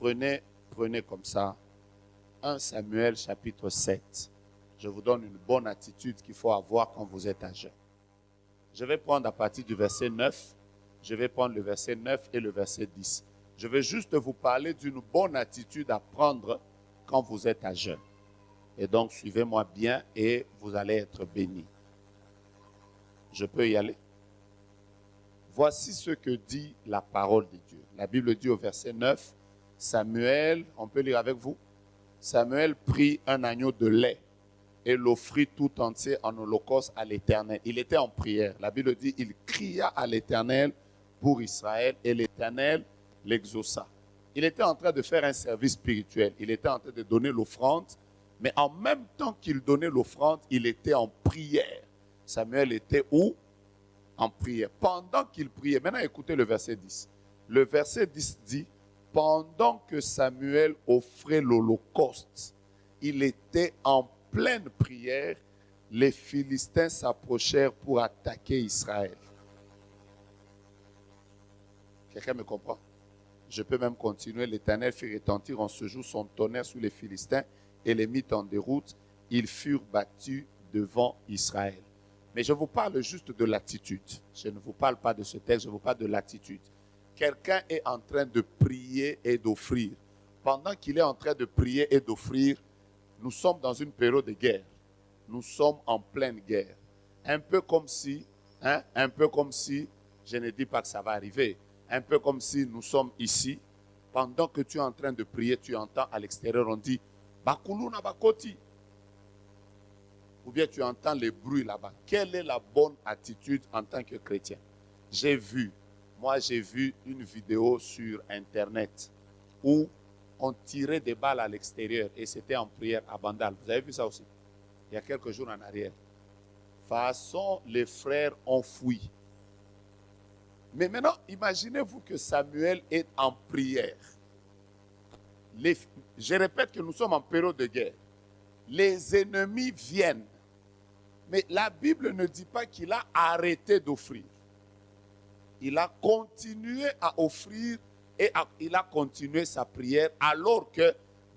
Prenez comme ça 1 Samuel chapitre 7. Je vous donne une bonne attitude qu'il faut avoir quand vous êtes à jeun. Je vais prendre à partir du verset 9. Je vais prendre le verset 9 et le verset 10. Je vais juste vous parler d'une bonne attitude à prendre quand vous êtes à jeun. Et donc, suivez-moi bien et vous allez être bénis. Je peux y aller? Voici ce que dit la parole de Dieu. La Bible dit au verset 9, Samuel, on peut lire avec vous? Samuel prit un agneau de lait et l'offrit tout entier en holocauste à l'Éternel. Il était en prière. La Bible dit, il cria à l'Éternel pour Israël et l'Éternel l'exauça. Il était en train de faire un service spirituel. Il était en train de donner l'offrande, mais en même temps qu'il donnait l'offrande, il était en prière. Samuel était où? En prière. Pendant qu'il priait, maintenant écoutez le verset 10. Le verset 10 dit, pendant que Samuel offrait l'holocauste, il était en pleine prière, les Philistins s'approchèrent pour attaquer Israël. Quelqu'un me comprend? Je peux même continuer. L'Éternel fit retentir en ce jour son tonnerre sur les Philistins et les mit en déroute. Ils furent battus devant Israël. Mais je vous parle juste de l'attitude. Je ne vous parle pas de ce texte, je vous parle de l'attitude. Quelqu'un est en train de prier et d'offrir. Pendant qu'il est en train de prier et d'offrir, nous sommes dans une période de guerre. Nous sommes en pleine guerre. Un peu comme si, je ne dis pas que ça va arriver, un peu comme si nous sommes ici, pendant que tu es en train de prier, tu entends à l'extérieur, on dit, Bakuluna Bakoti. Ou bien tu entends les bruits là-bas. Quelle est la bonne attitude en tant que chrétien? J'ai vu une vidéo sur Internet où on tirait des balles à l'extérieur et c'était en prière à Bandal. Vous avez vu ça aussi? Il y a quelques jours en arrière. Façon, les frères ont fui. Mais maintenant, imaginez-vous que Samuel est en prière. Je répète que nous sommes en période de guerre. Les ennemis viennent. Mais la Bible ne dit pas qu'il a arrêté d'offrir. Il a continué à offrir et il a continué sa prière alors que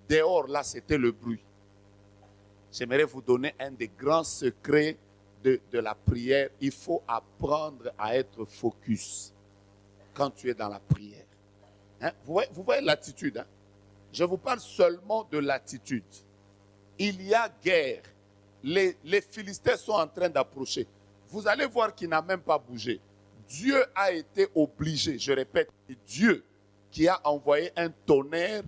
dehors, là, c'était le bruit. J'aimerais vous donner un des grands secrets de la prière. Il faut apprendre à être focus quand tu es dans la prière. Hein? Vous voyez l'attitude. Hein? Je vous parle seulement de l'attitude. Il y a guerre. Les Philistins sont en train d'approcher. Vous allez voir qu'il n'a même pas bougé. Dieu a été obligé, je répète, Dieu qui a envoyé un tonnerre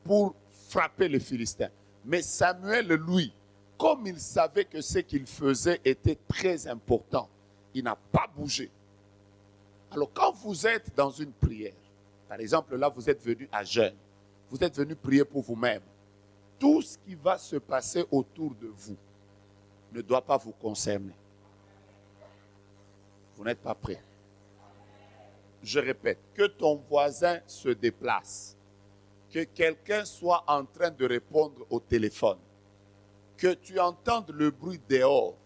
pour frapper les Philistins. Mais Samuel, lui, comme il savait que ce qu'il faisait était très important, il n'a pas bougé. Alors quand vous êtes dans une prière, par exemple là vous êtes venu à jeûne, vous êtes venu prier pour vous-même, tout ce qui va se passer autour de vous ne doit pas vous concerner. Vous n'êtes pas prêt. Je répète, que ton voisin se déplace, que quelqu'un soit en train de répondre au téléphone, que tu entendes le bruit dehors,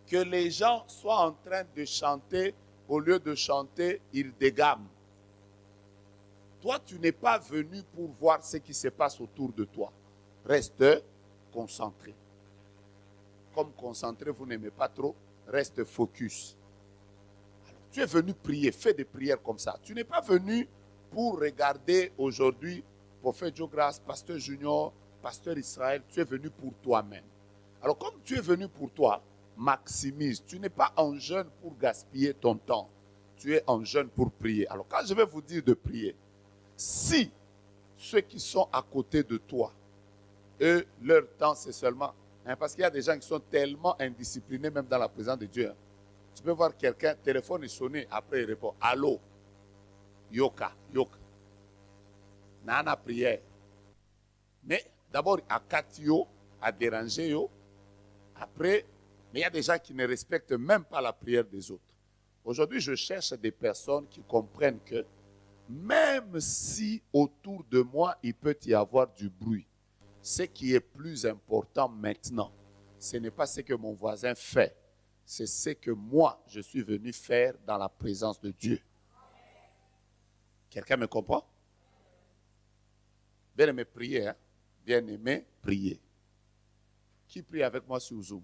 que les gens soient en train de chanter, au lieu de chanter, ils dégament. Toi, tu n'es pas venu pour voir ce qui se passe autour de toi. Reste concentré. Comme concentré, vous n'aimez pas trop, reste focus. Alors, tu es venu prier, fais des prières comme ça. Tu n'es pas venu pour regarder aujourd'hui, Prophète Joe Grace, Pasteur Junior, Pasteur Israël, tu es venu pour toi-même. Alors comme tu es venu pour toi, maximise. Tu n'es pas en jeûne pour gaspiller ton temps. Tu es en jeûne pour prier. Alors quand je vais vous dire de prier, si ceux qui sont à côté de toi, eux, leur temps c'est seulement... parce qu'il y a des gens qui sont tellement indisciplinés, même dans la présence de Dieu. Tu peux voir quelqu'un, téléphone est sonné, après il répond, allô, yoka. Nana prière. Mais d'abord, à katio, à déranger, yo. Après, mais il y a des gens qui ne respectent même pas la prière des autres. Aujourd'hui, je cherche des personnes qui comprennent que même si autour de moi, il peut y avoir du bruit, ce qui est plus important maintenant, ce n'est pas ce que mon voisin fait, c'est ce que moi, je suis venu faire dans la présence de Dieu. Quelqu'un me comprend? Bien aimé, priez. Hein? Bien aimé, priez. Qui prie avec moi sur Zoom?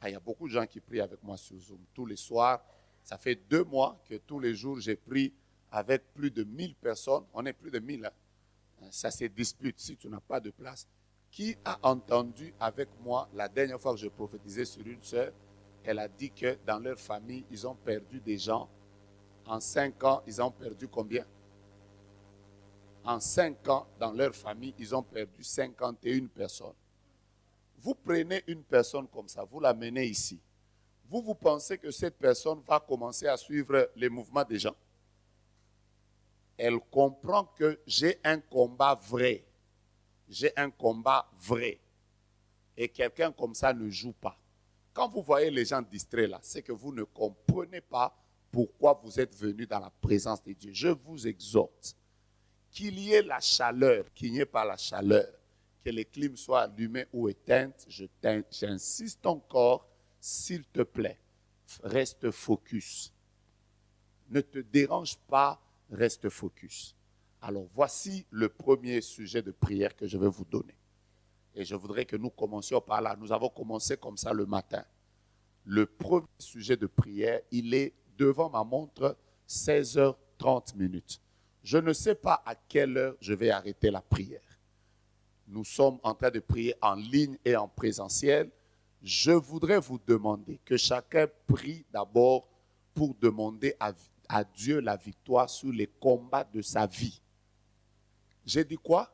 Il y a beaucoup de gens qui prient avec moi sur Zoom. Tous les soirs, ça fait 2 mois que tous les jours, j'ai prié avec plus de 1000 personnes. On est plus de 1000. Hein? Ça se dispute si tu n'as pas de place. Qui a entendu avec moi la dernière fois que je prophétisais sur une sœur? Elle a dit que dans leur famille, ils ont perdu des gens. En 5 ans, ils ont perdu combien? En 5 ans, dans leur famille, ils ont perdu 51 personnes. Vous prenez une personne comme ça, vous l'amenez ici. Vous pensez que cette personne va commencer à suivre les mouvements des gens? Elle comprend que j'ai un combat vrai. J'ai un combat vrai. Et quelqu'un comme ça ne joue pas. Quand vous voyez les gens distraits là, c'est que vous ne comprenez pas pourquoi vous êtes venus dans la présence de Dieu. Je vous exhorte qu'il y ait la chaleur, qu'il n'y ait pas la chaleur. Que les clims soient allumés ou éteintes, j'insiste encore, s'il te plaît, reste focus. Ne te dérange pas, reste focus. Alors voici le premier sujet de prière que je vais vous donner. Et je voudrais que nous commencions par là. Nous avons commencé comme ça le matin. Le premier sujet de prière, il est devant ma montre 16h30. Je ne sais pas à quelle heure je vais arrêter la prière. Nous sommes en train de prier en ligne et en présentiel. Je voudrais vous demander que chacun prie d'abord pour demander à Dieu la victoire sur les combats de sa vie. J'ai dit quoi?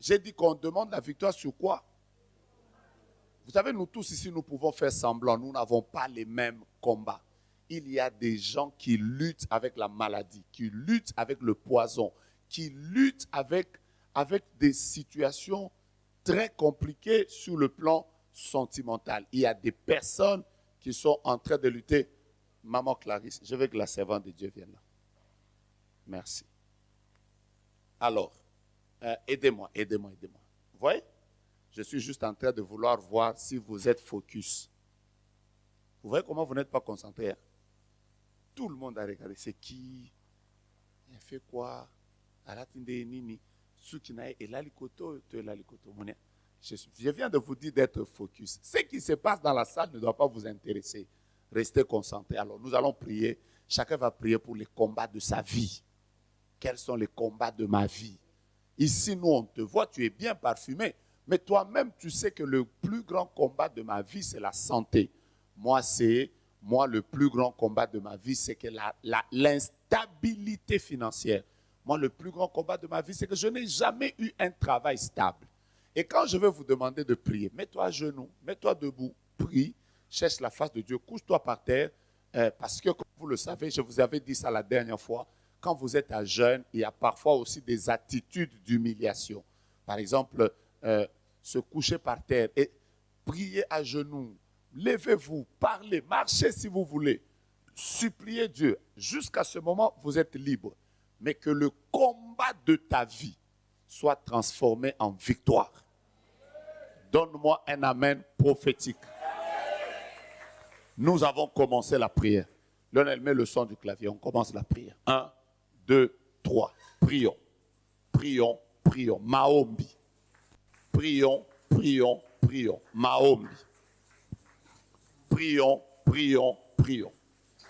J'ai dit qu'on demande la victoire sur quoi? Vous savez, nous tous ici, nous pouvons faire semblant. Nous n'avons pas les mêmes combats. Il y a des gens qui luttent avec la maladie, qui luttent avec le poison, qui luttent avec des situations très compliquées sur le plan sentimental. Il y a des personnes qui sont en train de lutter. Maman Clarisse, je veux que la servante de Dieu vienne là. Merci. Alors, aidez-moi. Vous voyez? Je suis juste en train de vouloir voir si vous êtes focus. Vous voyez comment vous n'êtes pas concentré? Hein? Tout le monde a regardé. C'est qui? Il a fait quoi? Je viens de vous dire d'être focus. Ce qui se passe dans la salle ne doit pas vous intéresser. Restez concentrés. Alors, nous allons prier. Chacun va prier pour les combats de sa vie. Quels sont les combats de ma vie? Ici, nous, on te voit, tu es bien parfumé. Mais toi-même, tu sais que le plus grand combat de ma vie, c'est la santé. Moi, le plus grand combat de ma vie, c'est que l'instabilité financière. Moi, le plus grand combat de ma vie, c'est que je n'ai jamais eu un travail stable. Et quand je vais vous demander de prier, mets-toi à genoux, mets-toi debout, prie, cherche la face de Dieu, couche-toi par terre, parce que, comme vous le savez, je vous avais dit ça la dernière fois, quand vous êtes à jeûne, il y a parfois aussi des attitudes d'humiliation. Par exemple, se coucher par terre et prier à genoux, levez-vous, parlez, marchez si vous voulez, suppliez Dieu. Jusqu'à ce moment, vous êtes libre. Mais que le combat de ta vie soit transformé en victoire. Donne-moi un amen prophétique. Nous avons commencé la prière. Lionel, met le son du clavier. On commence la prière. 1, 2, 3. Prions. Prions, prions. Maombi. Prions, prions, prions. Maombi. Prions, prions, prions.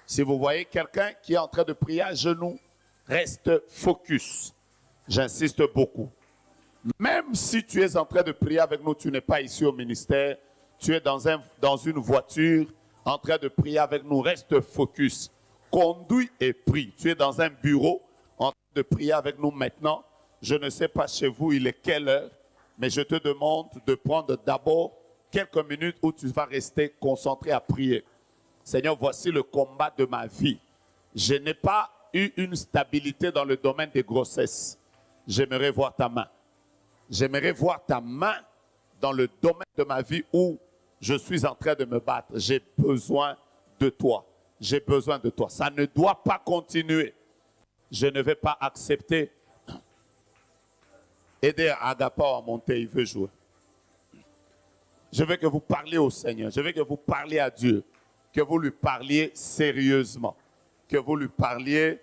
Si vous voyez quelqu'un qui est en train de prier à genoux, reste focus. J'insiste beaucoup. Même si tu es en train de prier avec nous, tu n'es pas ici au ministère, tu es dans une voiture en train de prier avec nous, reste focus. Conduis et prie. Tu es dans un bureau en train de prier avec nous maintenant. Je ne sais pas chez vous, il est quelle heure, mais je te demande de prendre d'abord quelques minutes où tu vas rester concentré à prier. Seigneur, voici le combat de ma vie. Je n'ai pas eu une stabilité dans le domaine des grossesses. J'aimerais voir ta main. J'aimerais voir ta main dans le domaine de ma vie où je suis en train de me battre. J'ai besoin de toi. J'ai besoin de toi. Ça ne doit pas continuer. Je ne vais pas accepter. Aidez Agapa à monter, il veut jouer. Je veux que vous parliez au Seigneur. Je veux que vous parliez à Dieu. Que vous lui parliez sérieusement. Que vous lui parliez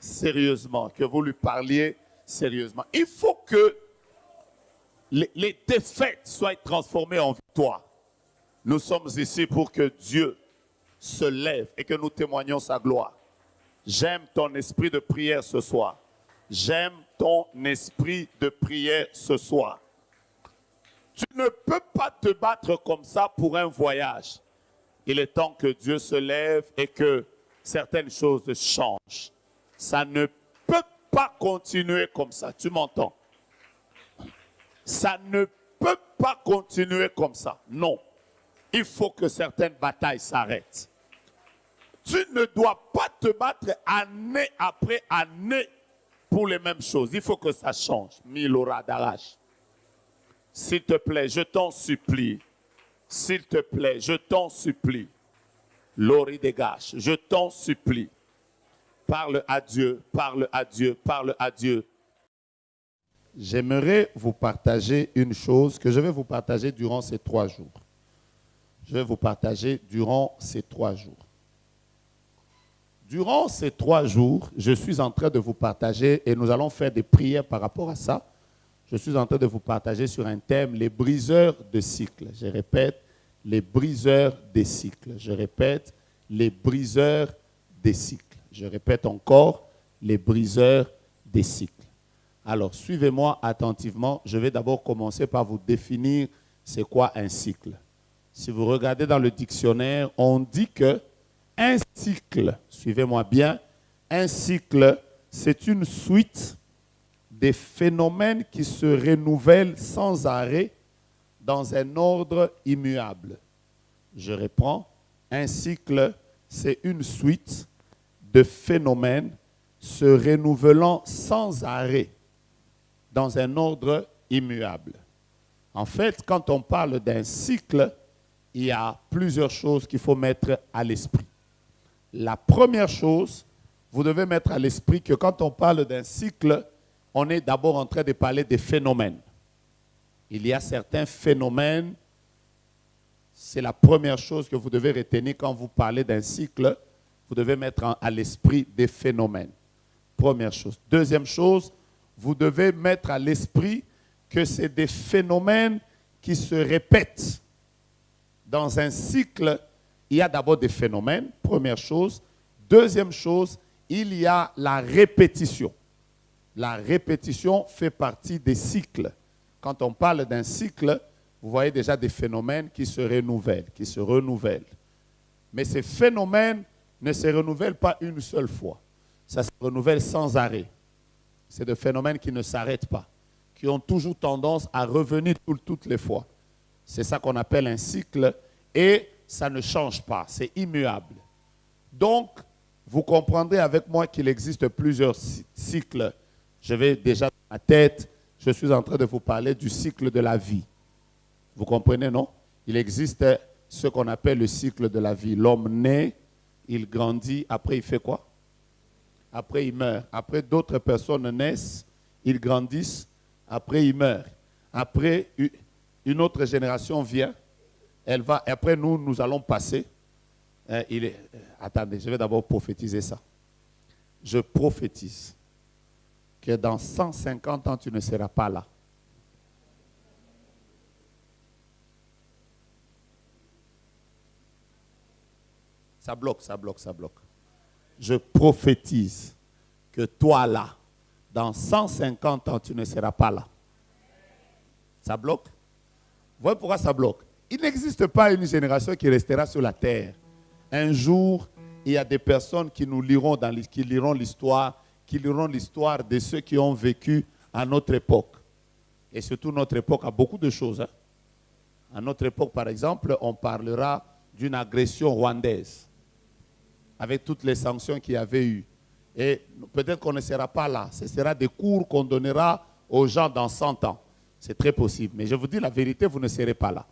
sérieusement, que vous lui parliez sérieusement. Il faut que les défaites soient transformées en victoire. Nous sommes ici pour que Dieu se lève et que nous témoignions sa gloire. J'aime ton esprit de prière ce soir. J'aime ton esprit de prière ce soir. Tu ne peux pas te battre comme ça pour un voyage. Il est temps que Dieu se lève et que certaines choses changent. Ça ne peut pas continuer comme ça. Tu m'entends? Ça ne peut pas continuer comme ça. Non. Il faut que certaines batailles s'arrêtent. Tu ne dois pas te battre année après année pour les mêmes choses. Il faut que ça change. Milora d'arrache. S'il te plaît, je t'en supplie. S'il te plaît, je t'en supplie. Lori dégage. Je t'en supplie. Parle à Dieu, parle à Dieu, parle à Dieu. J'aimerais vous partager une chose que je vais vous partager durant ces 3 jours. Je vais vous partager durant ces 3 jours. Durant ces 3 jours, je suis en train de vous partager, et nous allons faire des prières par rapport à ça. Je suis en train de vous partager sur un thème, les briseurs de cycles. Je répète, les briseurs des cycles. Je répète, les briseurs des cycles. Je répète encore, les briseurs des cycles. Alors, suivez-moi attentivement. Je vais d'abord commencer par vous définir c'est quoi un cycle. Si vous regardez dans le dictionnaire, on dit que un cycle, suivez-moi bien, un cycle, c'est une suite des phénomènes qui se renouvellent sans arrêt dans un ordre immuable. Je reprends, un cycle, c'est une suite de phénomènes se renouvelant sans arrêt dans un ordre immuable. En fait, quand on parle d'un cycle, il y a plusieurs choses qu'il faut mettre à l'esprit. La première chose, vous devez mettre à l'esprit que quand on parle d'un cycle, on est d'abord en train de parler des phénomènes. Il y a certains phénomènes, c'est la première chose que vous devez retenir quand vous parlez d'un cycle, vous devez mettre à l'esprit des phénomènes. Première chose. Deuxième chose, vous devez mettre à l'esprit que c'est des phénomènes qui se répètent. Dans un cycle, il y a d'abord des phénomènes, première chose. Deuxième chose, il y a la répétition. La répétition fait partie des cycles. Quand on parle d'un cycle, vous voyez déjà des phénomènes qui se renouvellent. Mais ces phénomènes ne se renouvellent pas une seule fois. Ça se renouvelle sans arrêt. C'est des phénomènes qui ne s'arrêtent pas, qui ont toujours tendance à revenir toutes les fois. C'est ça qu'on appelle un cycle et ça ne change pas, c'est immuable. Donc, vous comprendrez avec moi qu'il existe plusieurs cycles. Je vais déjà dans ma tête, je suis en train de vous parler du cycle de la vie. Vous comprenez, non? Il existe ce qu'on appelle le cycle de la vie. L'homme naît, il grandit, après il fait quoi? Après il meurt. Après d'autres personnes naissent, ils grandissent, après ils meurent. Après une autre génération vient, elle va, et après nous allons passer. Attendez, je vais d'abord prophétiser ça. Je prophétise que dans 150 ans, tu ne seras pas là. Ça bloque. Je prophétise que toi là, dans 150 ans, tu ne seras pas là. Ça bloque? Vous voyez pourquoi ça bloque? Il n'existe pas une génération qui restera sur la terre. Un jour, il y a des personnes qui nous liront, qui liront l'histoire de ceux qui ont vécu à notre époque. Et surtout, notre époque a beaucoup de choses. Hein? À notre époque, par exemple, on parlera d'une agression rwandaise, avec toutes les sanctions qu'il y avait eu. Et peut-être qu'on ne sera pas là. Ce sera des cours qu'on donnera aux gens dans 100 ans. C'est très possible. Mais je vous dis la vérité, vous ne serez pas là.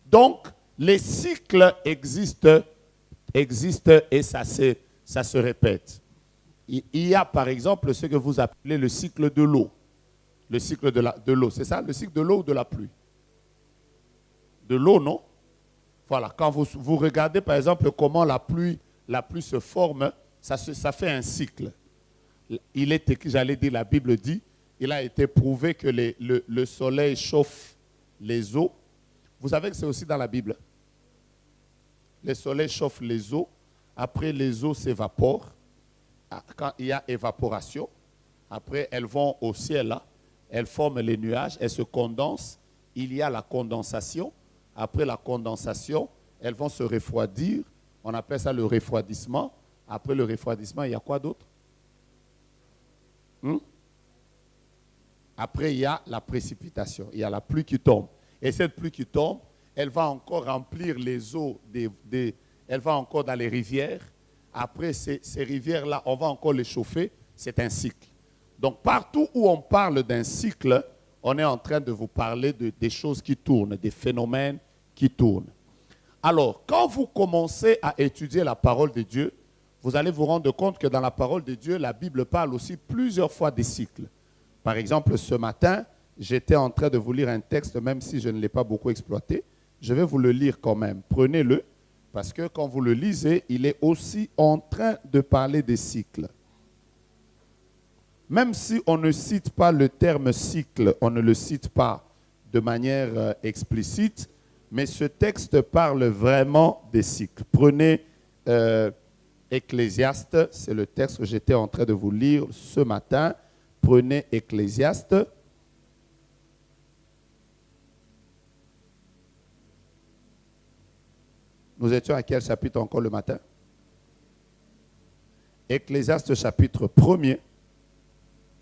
Donc, les cycles existent et ça se répète. Il y a par exemple ce que vous appelez le cycle de l'eau. Le cycle de l'eau, c'est ça? Le cycle de l'eau ou de la pluie? De l'eau, non? Voilà, quand vous regardez par exemple comment la pluie se forme, ça fait un cycle. il est écrit, j'allais dire, la Bible dit, il a été prouvé que le soleil chauffe les eaux. Vous savez que c'est aussi dans la Bible. Le soleil chauffe les eaux. Après, les eaux s'évaporent. Quand il y a évaporation, après, elles vont au ciel, là. Elles forment les nuages, elles se condensent. Il y a la condensation. Après la condensation, elles vont se refroidir. On appelle ça le refroidissement. Après le refroidissement, il y a quoi d'autre? Après, il y a la précipitation. Il y a la pluie qui tombe. Et cette pluie qui tombe, elle va encore remplir les eaux, elle va encore dans les rivières. Après, ces rivières-là, on va encore les chauffer. C'est un cycle. Donc, partout où on parle d'un cycle, on est en train de vous parler des choses qui tournent, des phénomènes qui tournent. Alors, quand vous commencez à étudier la parole de Dieu, vous allez vous rendre compte que dans la parole de Dieu, la Bible parle aussi plusieurs fois des cycles. Par exemple, ce matin, j'étais en train de vous lire un texte, même si je ne l'ai pas beaucoup exploité. Je vais vous le lire quand même. Prenez-le, parce que quand vous le lisez, il est aussi en train de parler des cycles. Même si on ne cite pas le terme cycle, on ne le cite pas de manière explicite, mais ce texte parle vraiment des cycles. Prenez Ecclésiaste, c'est le texte que j'étais en train de vous lire ce matin. Prenez Ecclésiaste. Nous étions à quel chapitre encore le matin? Ecclésiaste chapitre 1er.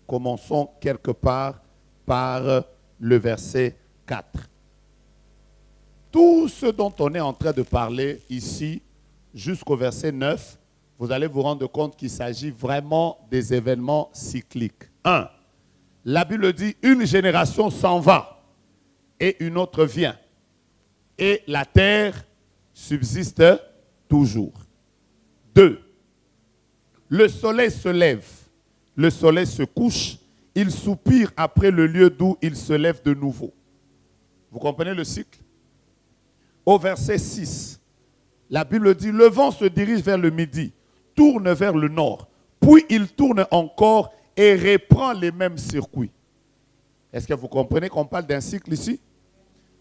Commençons quelque part par le verset 4. Tout ce dont on est en train de parler ici, jusqu'au verset 9, vous allez vous rendre compte qu'il s'agit vraiment des événements cycliques. 1. La Bible dit, une génération s'en va et une autre vient. Et la terre subsiste toujours. 2. Le soleil se lève, le soleil se couche, il soupire après le lieu d'où il se lève de nouveau. Vous comprenez le cycle? Au verset 6, la Bible dit, le vent se dirige vers le midi, tourne vers le nord, puis il tourne encore et reprend les mêmes circuits. Est-ce que vous comprenez qu'on parle d'un cycle ici?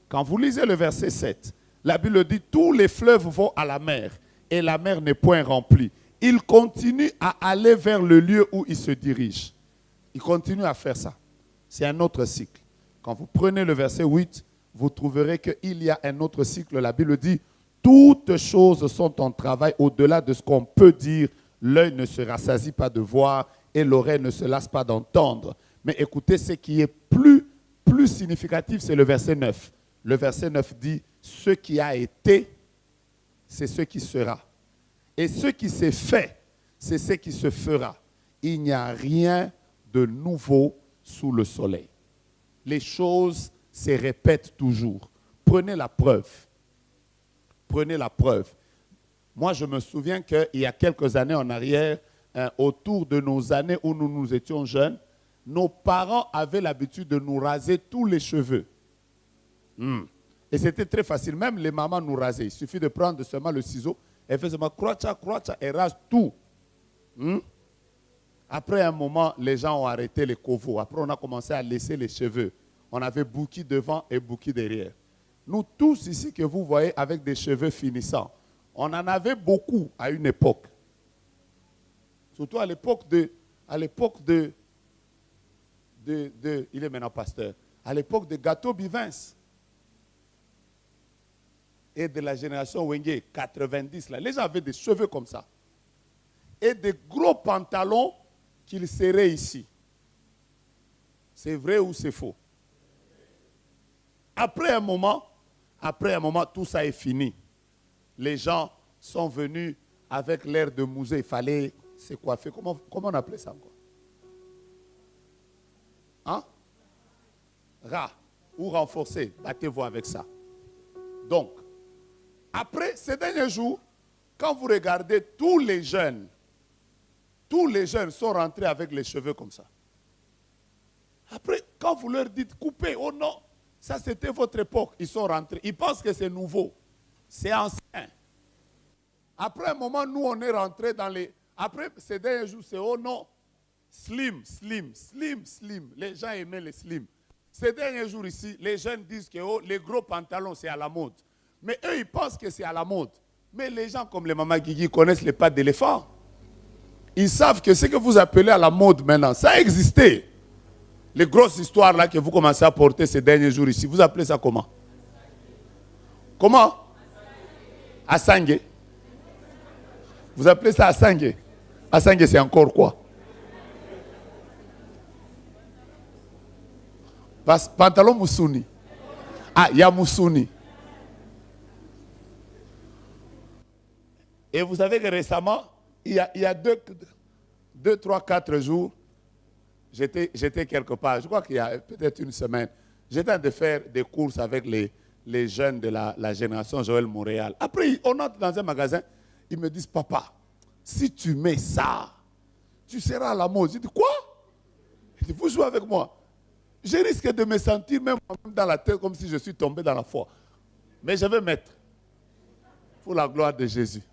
Quand vous lisez le verset 7, la Bible dit, tous les fleuves vont à la mer et la mer n'est point remplie. Il continue à aller vers le lieu où il se dirige. Il continue à faire ça. C'est un autre cycle. Quand vous prenez le verset 8, vous trouverez qu'il y a un autre cycle. La Bible dit, toutes choses sont en travail au-delà de ce qu'on peut dire. L'œil ne se rassasie pas de voir et l'oreille ne se lasse pas d'entendre. Mais écoutez, ce qui est plus significatif, c'est le verset 9. Le verset 9 dit, ce qui a été, c'est ce qui sera. Et ce qui s'est fait, c'est ce qui se fera. Il n'y a rien de nouveau sous le soleil. Les choses se répètent toujours. Prenez la preuve. Prenez la preuve. Moi, je me souviens qu'il y a quelques années en arrière, autour de nos années où nous étions jeunes, nos parents avaient l'habitude de nous raser tous les cheveux. Et c'était très facile. Même les mamans nous rasaient. Il suffit de prendre seulement le ciseau. Elle fait seulement crocha, et rase tout. Après un moment, les gens ont arrêté les covos. Après, on a commencé à laisser les cheveux. On avait bouquet devant et bouquet derrière. Nous tous ici que vous voyez avec des cheveux finissants, on en avait beaucoup à une époque. Surtout à l'époque de il est maintenant pasteur, à l'époque de Gâteau Bivins et de la génération Wenge, 90, là, les gens avaient des cheveux comme ça. Et des gros pantalons qu'ils serraient ici. C'est vrai ou c'est faux? Après un moment, tout ça est fini. Les gens sont venus avec l'air de musée. Il fallait se coiffer. Comment on appelait ça encore? Hein? Ras ou renforcer. Battez-vous avec ça. Donc, après ces derniers jours, quand vous regardez tous les jeunes sont rentrés avec les cheveux comme ça. Après, quand vous leur dites coupez, oh non, ça c'était votre époque, ils sont rentrés. Ils pensent que c'est nouveau. C'est ancien. Après un moment, nous on est rentrés dans les... Après ces derniers jours, c'est oh non, Slim, slim, slim, slim. Les gens aimaient les slim. Ces derniers jours ici, les jeunes disent que oh, les gros pantalons, c'est à la mode. Mais eux, ils pensent que c'est à la mode. Mais les gens comme les Mama Guigui connaissent les pattes d'éléphant. Ils savent que ce que vous appelez à la mode maintenant, ça a existé. Les grosses histoires là que vous commencez à porter ces derniers jours ici, vous appelez ça comment? Comment? Assange. Vous appelez ça Assange? Assange, c'est encore quoi? Pantalon Moussouni. Ah, il y a Moussouni. Et vous savez que récemment, il y a 2, 3, 4 jours, j'étais quelque part, je crois qu'il y a peut-être une semaine, j'étais en train de faire des courses avec les jeunes de la génération Joël Montréal. Après, on entre dans un magasin, ils me disent, papa, si tu mets ça, tu seras à la mode. Je dis, quoi? Il dit, vous jouez avec moi. Je risque de me sentir même dans la tête comme si je suis tombé dans la foi. Mais je vais mettre pour la gloire de Jésus.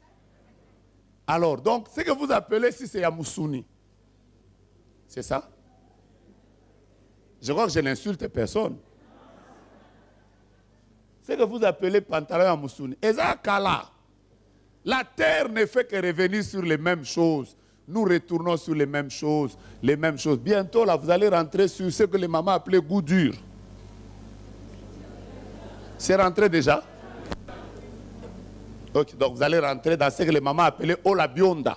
Alors, donc, ce que vous appelez, si c'est Yamoussouni, c'est ça? Je crois que je n'insulte personne. Ce que vous appelez pantalon Yamoussouni, et ça, Kala, la terre ne fait que revenir sur les mêmes choses. Nous retournons sur les mêmes choses, les mêmes choses. Bientôt, là, vous allez rentrer sur ce que les mamans appelaient goût dur. C'est rentré déjà? Okay, donc vous allez rentrer dans ce que les mamans appelaient Ola Bionda,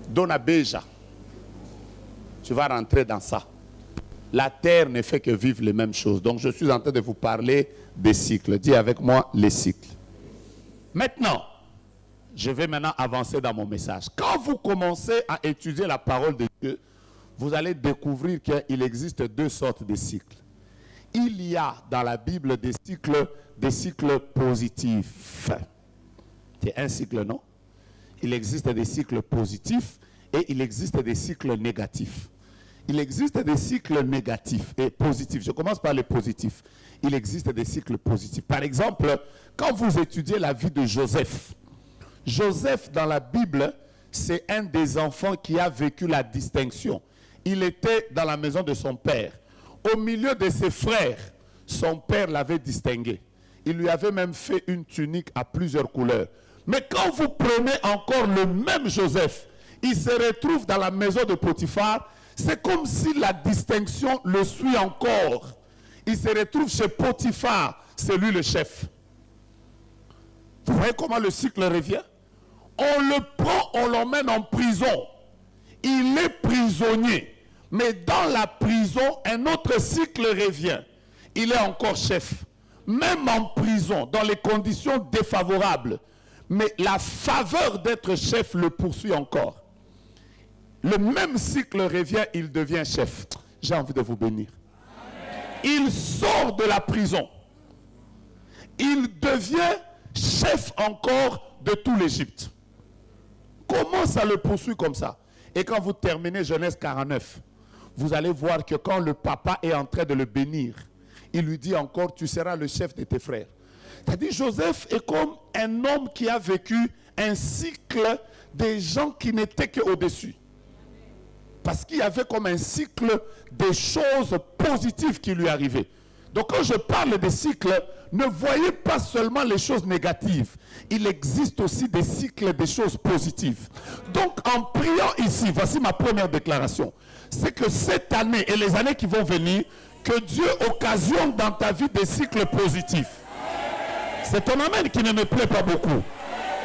Dona Beja. Tu vas rentrer dans ça. La terre ne fait que vivre les mêmes choses. Donc je suis en train de vous parler des cycles. Dis avec moi les cycles. Maintenant, je vais maintenant avancer dans mon message. Quand vous commencez à étudier la parole de Dieu, vous allez découvrir qu'il existe 2 sortes de cycles. Il y a dans la Bible des cycles positifs. C'est un cycle, non? Il existe des cycles positifs et il existe des cycles négatifs. Il existe des cycles négatifs et positifs. Je commence par les positifs. Il existe des cycles positifs. Par exemple, quand vous étudiez la vie de Joseph, Joseph dans la Bible, c'est un des enfants qui a vécu la distinction. Il était dans la maison de son père. Au milieu de ses frères, son père l'avait distingué. Il lui avait même fait une tunique à plusieurs couleurs. Mais quand vous prenez encore le même Joseph, il se retrouve dans la maison de Potiphar, c'est comme si la distinction le suit encore. Il se retrouve chez Potiphar, c'est lui le chef. Vous voyez comment le cycle revient? On le prend, on l'emmène en prison. Il est prisonnier. Mais dans la prison, un autre cycle revient. Il est encore chef. Même en prison, dans les conditions défavorables. Mais la faveur d'être chef le poursuit encore. Le même cycle revient, il devient chef. J'ai envie de vous bénir. Il sort de la prison. Il devient chef encore de tout l'Égypte. Comment ça le poursuit comme ça? Et quand vous terminez Genèse 49, vous allez voir que quand le papa est en train de le bénir, il lui dit encore, tu seras le chef de tes frères. C'est-à-dire, Joseph est comme un homme qui a vécu un cycle des gens qui n'étaient qu'au-dessus. Parce qu'il y avait comme un cycle des choses positives qui lui arrivaient. Donc quand je parle des cycles, ne voyez pas seulement les choses négatives. Il existe aussi des cycles des choses positives. Donc en priant ici, voici ma première déclaration. C'est que cette année et les années qui vont venir, que Dieu occasionne dans ta vie des cycles positifs. C'est ton amen qui ne me plaît pas beaucoup.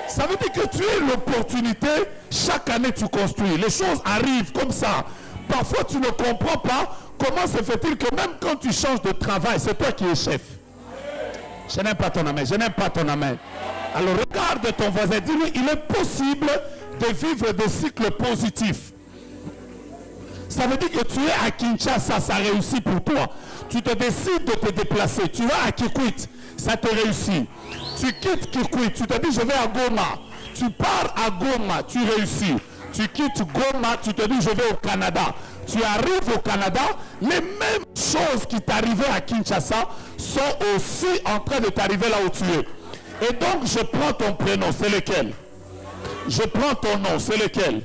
Ça veut dire que tu as l'opportunité, chaque année tu construis. Les choses arrivent comme ça. Parfois tu ne comprends pas comment se fait-il que même quand tu changes de travail, c'est toi qui es chef. Je n'aime pas ton amen, je n'aime pas ton amen. Alors regarde ton voisin, dis-lui, il est possible de vivre des cycles positifs. Ça veut dire que tu es à Kinshasa, ça réussit pour toi. Tu te décides de te déplacer, tu vas à Kikwit, ça te réussit. Tu quittes Kikwit, tu te dis je vais à Goma. Tu pars à Goma, tu réussis. Tu quittes Goma, tu te dis je vais au Canada. Tu arrives au Canada, les mêmes choses qui t'arrivaient à Kinshasa sont aussi en train de t'arriver là où tu es. Et donc je prends ton prénom, c'est lequel? Je prends ton nom, c'est lequel?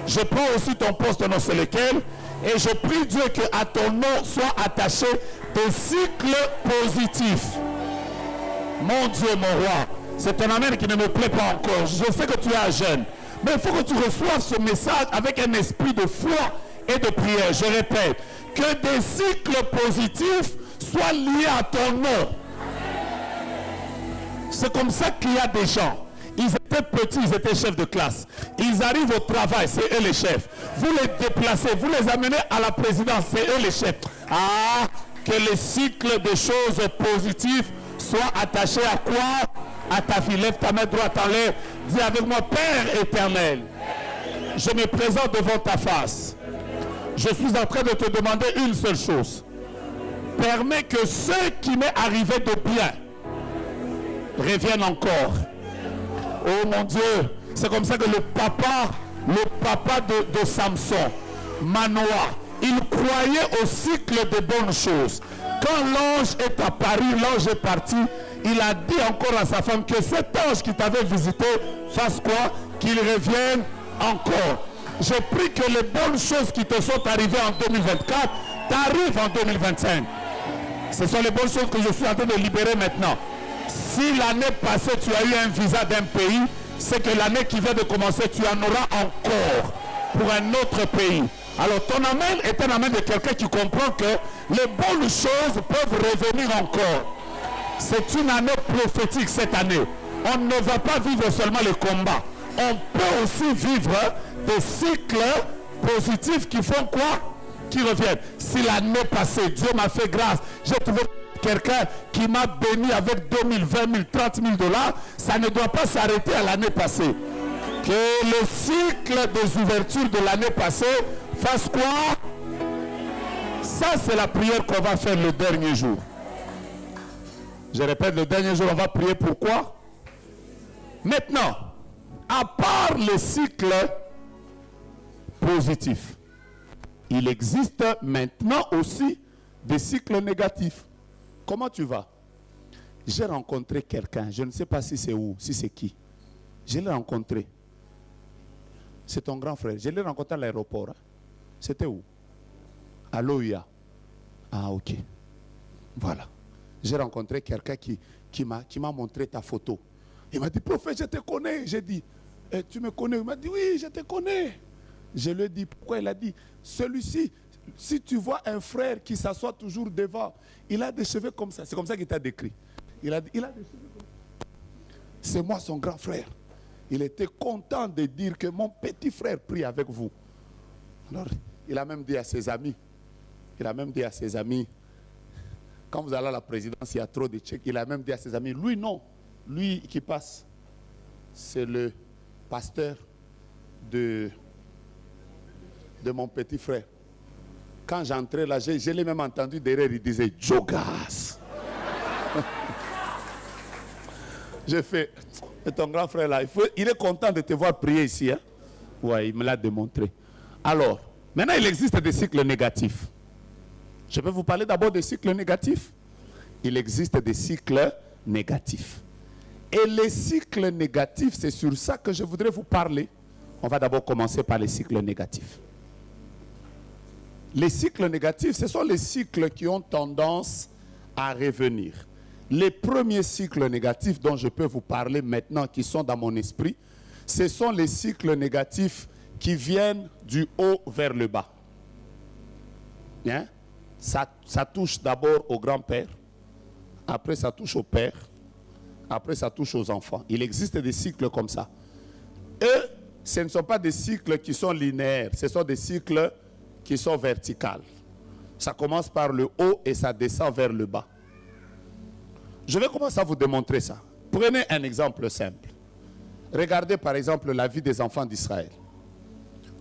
Je prends aussi ton poste dans lequel et je prie Dieu qu'à ton nom soit attaché des cycles positifs. Mon Dieu, mon roi, c'est un amen qui ne me plaît pas encore. Je sais que tu es jeune, mais il faut que tu reçoives ce message avec un esprit de foi et de prière. Je répète, que des cycles positifs soient liés à ton nom. C'est comme ça qu'il y a des gens. Ils étaient petits, ils étaient chefs de classe. Ils arrivent au travail, c'est eux les chefs. Vous les déplacez, vous les amenez à la présidence, c'est eux les chefs. Ah, que les cycles de choses positives soient attachés à quoi? À ta vie. Lève ta main droite en l'air. Dis avec moi, Père éternel, je me présente devant ta face. Je suis en train de te demander une seule chose. Permets que ce qui m'est arrivé de bien revienne encore. Oh mon Dieu, c'est comme ça que le papa de Samson, Manoah, il croyait au cycle de bonnes choses. Quand l'ange est apparu, l'ange est parti, il a dit encore à sa femme que cet ange qui t'avait visité fasse quoi? Qu'il revienne encore. Je prie que les bonnes choses qui te sont arrivées en 2024 t'arrivent en 2025. Ce sont les bonnes choses que je suis en train de libérer maintenant. Si l'année passée tu as eu un visa d'un pays, c'est que l'année qui vient de commencer, tu en auras encore pour un autre pays. Alors ton amen est un amen de quelqu'un qui comprend que les bonnes choses peuvent revenir encore. C'est une année prophétique cette année. On ne va pas vivre seulement le combat. On peut aussi vivre des cycles positifs qui font quoi? Qui reviennent. Si l'année passée, Dieu m'a fait grâce, j'ai trouvé quelqu'un qui m'a béni avec 2 000, 20 000, 30 000 dollars, ça ne doit pas s'arrêter à l'année passée. Que le cycle des ouvertures de l'année passée fasse quoi? Ça, c'est la prière qu'on va faire le dernier jour. Je répète, le dernier jour, on va prier pourquoi? Maintenant, à part les cycles positifs, il existe maintenant aussi des cycles négatifs. Comment tu vas? J'ai rencontré quelqu'un, je ne sais pas si c'est où, si c'est qui. Je l'ai rencontré. C'est ton grand frère. Je l'ai rencontré à l'aéroport. Hein. C'était où? À l'OUA. Ah, ok. Voilà. J'ai rencontré quelqu'un qui m'a montré ta photo. Il m'a dit, prophète, je te connais. J'ai dit, tu me connais? Il m'a dit, oui, je te connais. Je lui ai dit, pourquoi? Il a dit, celui-ci, si tu vois un frère qui s'assoit toujours devant, il a des cheveux comme ça. C'est comme ça qu'il t'a décrit. Il a des cheveux comme ça. C'est moi son grand frère. Il était content de dire que mon petit frère prie avec vous. Alors, il a même dit à ses amis, quand vous allez à la présidence, il y a trop de tchèques. Il a même dit à ses amis, lui non, lui qui passe, c'est le pasteur de mon petit frère. Quand j'entrais là, je l'ai même entendu derrière, il disait Jogas. J'ai fait, ton grand frère là, il est content de te voir prier ici. Hein? Ouais, il me l'a démontré. Alors, maintenant il existe des cycles négatifs. Je peux vous parler d'abord des cycles négatifs. Il existe des cycles négatifs. Et les cycles négatifs, c'est sur ça que je voudrais vous parler. On va d'abord commencer par les cycles négatifs. Les cycles négatifs, ce sont les cycles qui ont tendance à revenir. Les premiers cycles négatifs dont je peux vous parler maintenant, qui sont dans mon esprit, ce sont les cycles négatifs qui viennent du haut vers le bas. Hein? Ça touche d'abord au grand-père, après ça touche au père, après ça touche aux enfants. Il existe des cycles comme ça. Eux, ce ne sont pas des cycles qui sont linéaires, ce sont des cycles qui sont verticaux. Ça commence par le haut et ça descend vers le bas. Je vais commencer à vous démontrer ça. Prenez un exemple simple. Regardez par exemple la vie des enfants d'Israël.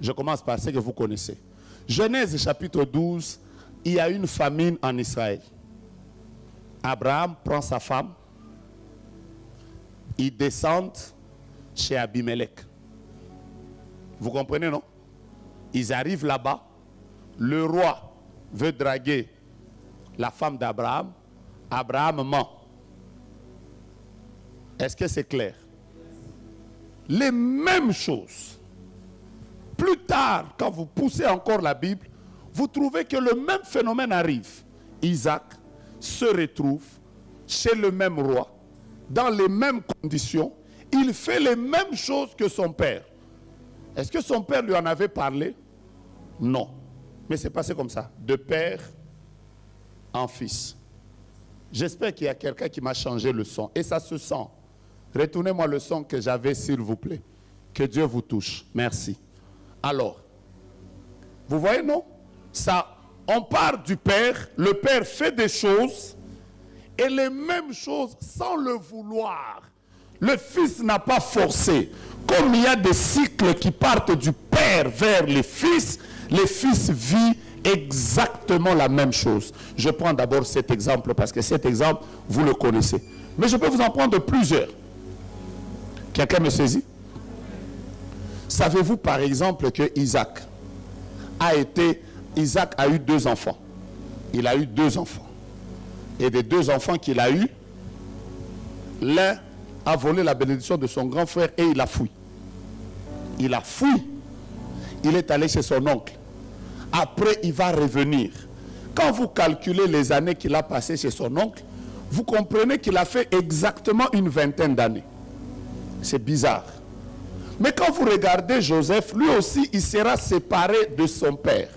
Je commence par ce que vous connaissez. Genèse chapitre 12, il y a une famine en Israël. Abraham prend sa femme, ils descendent chez Abimelech. Vous comprenez, non? Ils arrivent là-bas, le roi veut draguer la femme d'Abraham, Abraham ment. Est-ce que c'est clair? Les mêmes choses. Plus tard, part, quand vous poussez encore la Bible, vous trouvez que le même phénomène arrive. Isaac se retrouve chez le même roi, dans les mêmes conditions. Il fait les mêmes choses que son père. Est-ce que son père lui en avait parlé? Non. Mais c'est passé comme ça, de père en fils. J'espère qu'il y a quelqu'un qui m'a changé le son. Et ça se sent. Retournez-moi le son que j'avais, s'il vous plaît. Que Dieu vous touche. Merci. Alors, vous voyez, non? Ça, on part du père. Le père fait des choses. Et les mêmes choses sans le vouloir. Le fils n'a pas forcé. Comme il y a des cycles qui partent du père vers les fils vivent exactement la même chose. Je prends d'abord cet exemple parce que cet exemple, vous le connaissez. Mais je peux vous en prendre plusieurs. Quelqu'un me saisit? Savez-vous par exemple que Isaac a eu 2 enfants. Il a eu 2 enfants. Et des 2 enfants qu'il a eus, l'un a volé la bénédiction de son grand frère et il a fui. Il a fui. Il est allé chez son oncle. Après, il va revenir. Quand vous calculez les années qu'il a passées chez son oncle, vous comprenez qu'il a fait exactement une 20aine d'années. C'est bizarre. Mais quand vous regardez Joseph, lui aussi, il sera séparé de son père,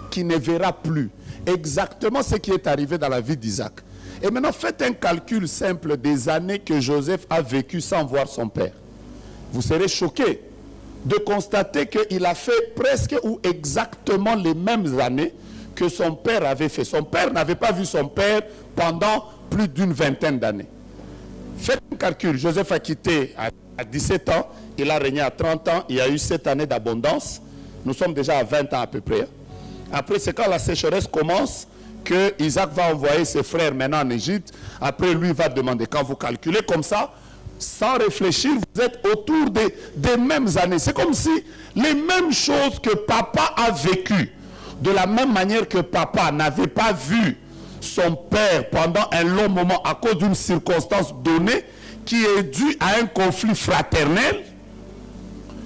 qui ne verra plus exactement ce qui est arrivé dans la vie d'Isaac. Et maintenant, faites un calcul simple des années que Joseph a vécu sans voir son père. Vous serez choqués de constater qu'il a fait presque ou exactement les mêmes années que son père avait fait. Son père n'avait pas vu son père pendant plus d'une 20aine d'années. Faites un calcul. Joseph a quitté à 17 ans, il a régné à 30 ans, il y a eu 7 années d'abondance. Nous sommes déjà à 20 ans à peu près. Après, c'est quand la sécheresse commence que Isaac va envoyer ses frères maintenant en Égypte. Après, lui va demander. Quand vous calculez comme ça, sans réfléchir, vous êtes autour des mêmes années. C'est comme si les mêmes choses que papa a vécues, de la même manière que papa n'avait pas vu son père pendant un long moment à cause d'une circonstance donnée qui est due à un conflit fraternel,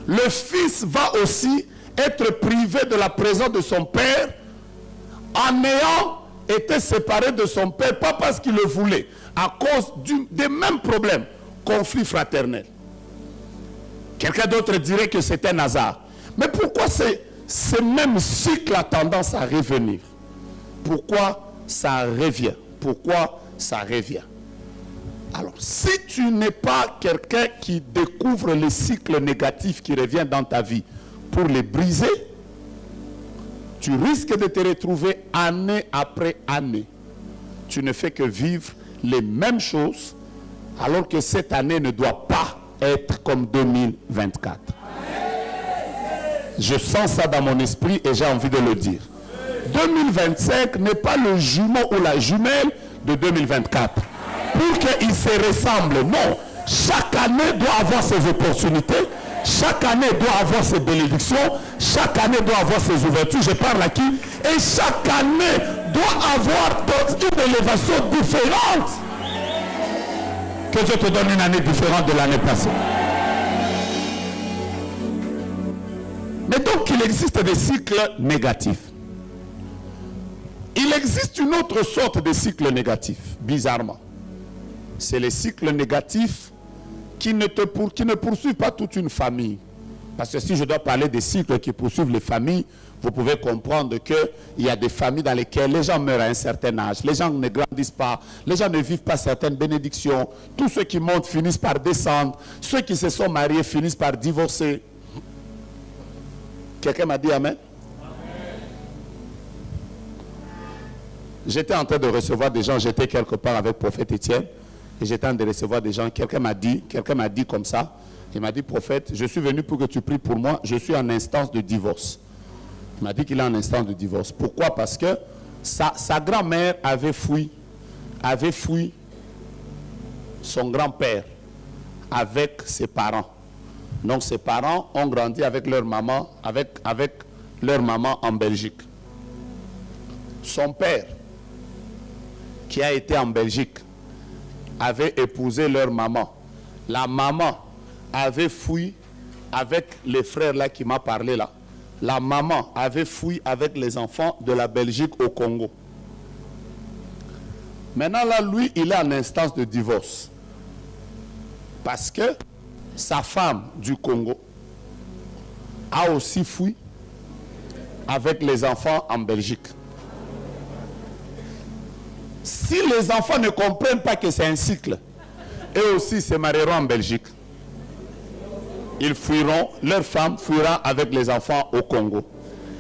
le fils va aussi être privé de la présence de son père en ayant été séparé de son père, pas parce qu'il le voulait, à cause des mêmes problèmes, conflit fraternel. Quelqu'un d'autre dirait que c'est un hasard. Mais pourquoi ce même cycle a tendance à revenir? Pourquoi ça revient? Pourquoi ça revient? Alors, si tu n'es pas quelqu'un qui découvre les cycles négatifs qui reviennent dans ta vie pour les briser, tu risques de te retrouver année après année. Tu ne fais que vivre les mêmes choses, alors que cette année ne doit pas être comme 2024. Je sens ça dans mon esprit et j'ai envie de le dire. 2025 n'est pas le jumeau ou la jumelle de 2024. Pour qu'ils se ressemblent, non. Chaque année doit avoir ses opportunités. Chaque année doit avoir ses bénédictions. Chaque année doit avoir ses ouvertures. Je parle à qui? Et chaque année doit avoir une élévation différente. Que Dieu te donne une année différente de l'année passée. Mais donc il existe des cycles négatifs. Il existe une autre sorte de cycle négatif, bizarrement. C'est les cycles négatifs qui ne poursuivent pas toute une famille. Parce que si je dois parler des cycles qui poursuivent les familles, vous pouvez comprendre qu'il y a des familles dans lesquelles les gens meurent à un certain âge, les gens ne grandissent pas, les gens ne vivent pas certaines bénédictions, tous ceux qui montent finissent par descendre, ceux qui se sont mariés finissent par divorcer. Quelqu'un m'a dit amen? J'étais en train de recevoir des gens, j'étais quelque part avec le prophète Étienne, et j'étais en train de recevoir des gens, quelqu'un m'a dit comme ça, il m'a dit, prophète, je suis venu pour que tu pries pour moi, je suis en instance de divorce. Il m'a dit qu'il est en instance de divorce. Pourquoi? Parce que sa grand-mère avait fui son grand-père avec ses parents. Donc ses parents ont grandi avec leur maman, avec leur maman en Belgique. Son père, qui a été en Belgique, avait épousé leur maman. La maman avait fui avec les frères là qui m'a parlé là, la maman avait fui avec les enfants de la Belgique au Congo. Maintenant là, lui, il est en instance de divorce. Parce que sa femme du Congo a aussi fui avec les enfants en Belgique. Si les enfants ne comprennent pas que c'est un cycle, eux aussi se marieront en Belgique. Ils fuiront, leur femme fuira avec les enfants au Congo.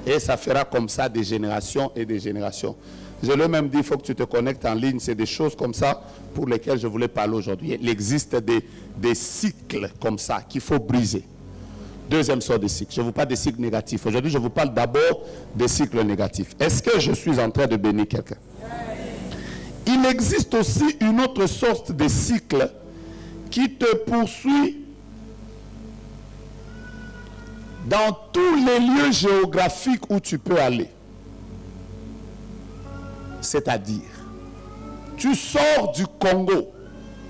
Et ça fera comme ça des générations et des générations. Je l'ai même dit, il faut que tu te connectes en ligne. C'est des choses comme ça pour lesquelles je voulais parler aujourd'hui. Il existe des cycles comme ça qu'il faut briser. Deuxième sorte de cycle. Je vous parle des cycles négatifs. Aujourd'hui, je vous parle d'abord des cycles négatifs. Est-ce que je suis en train de bénir quelqu'un? Il existe aussi une autre sorte de cycle qui te poursuit dans tous les lieux géographiques où tu peux aller. C'est-à-dire, tu sors du Congo,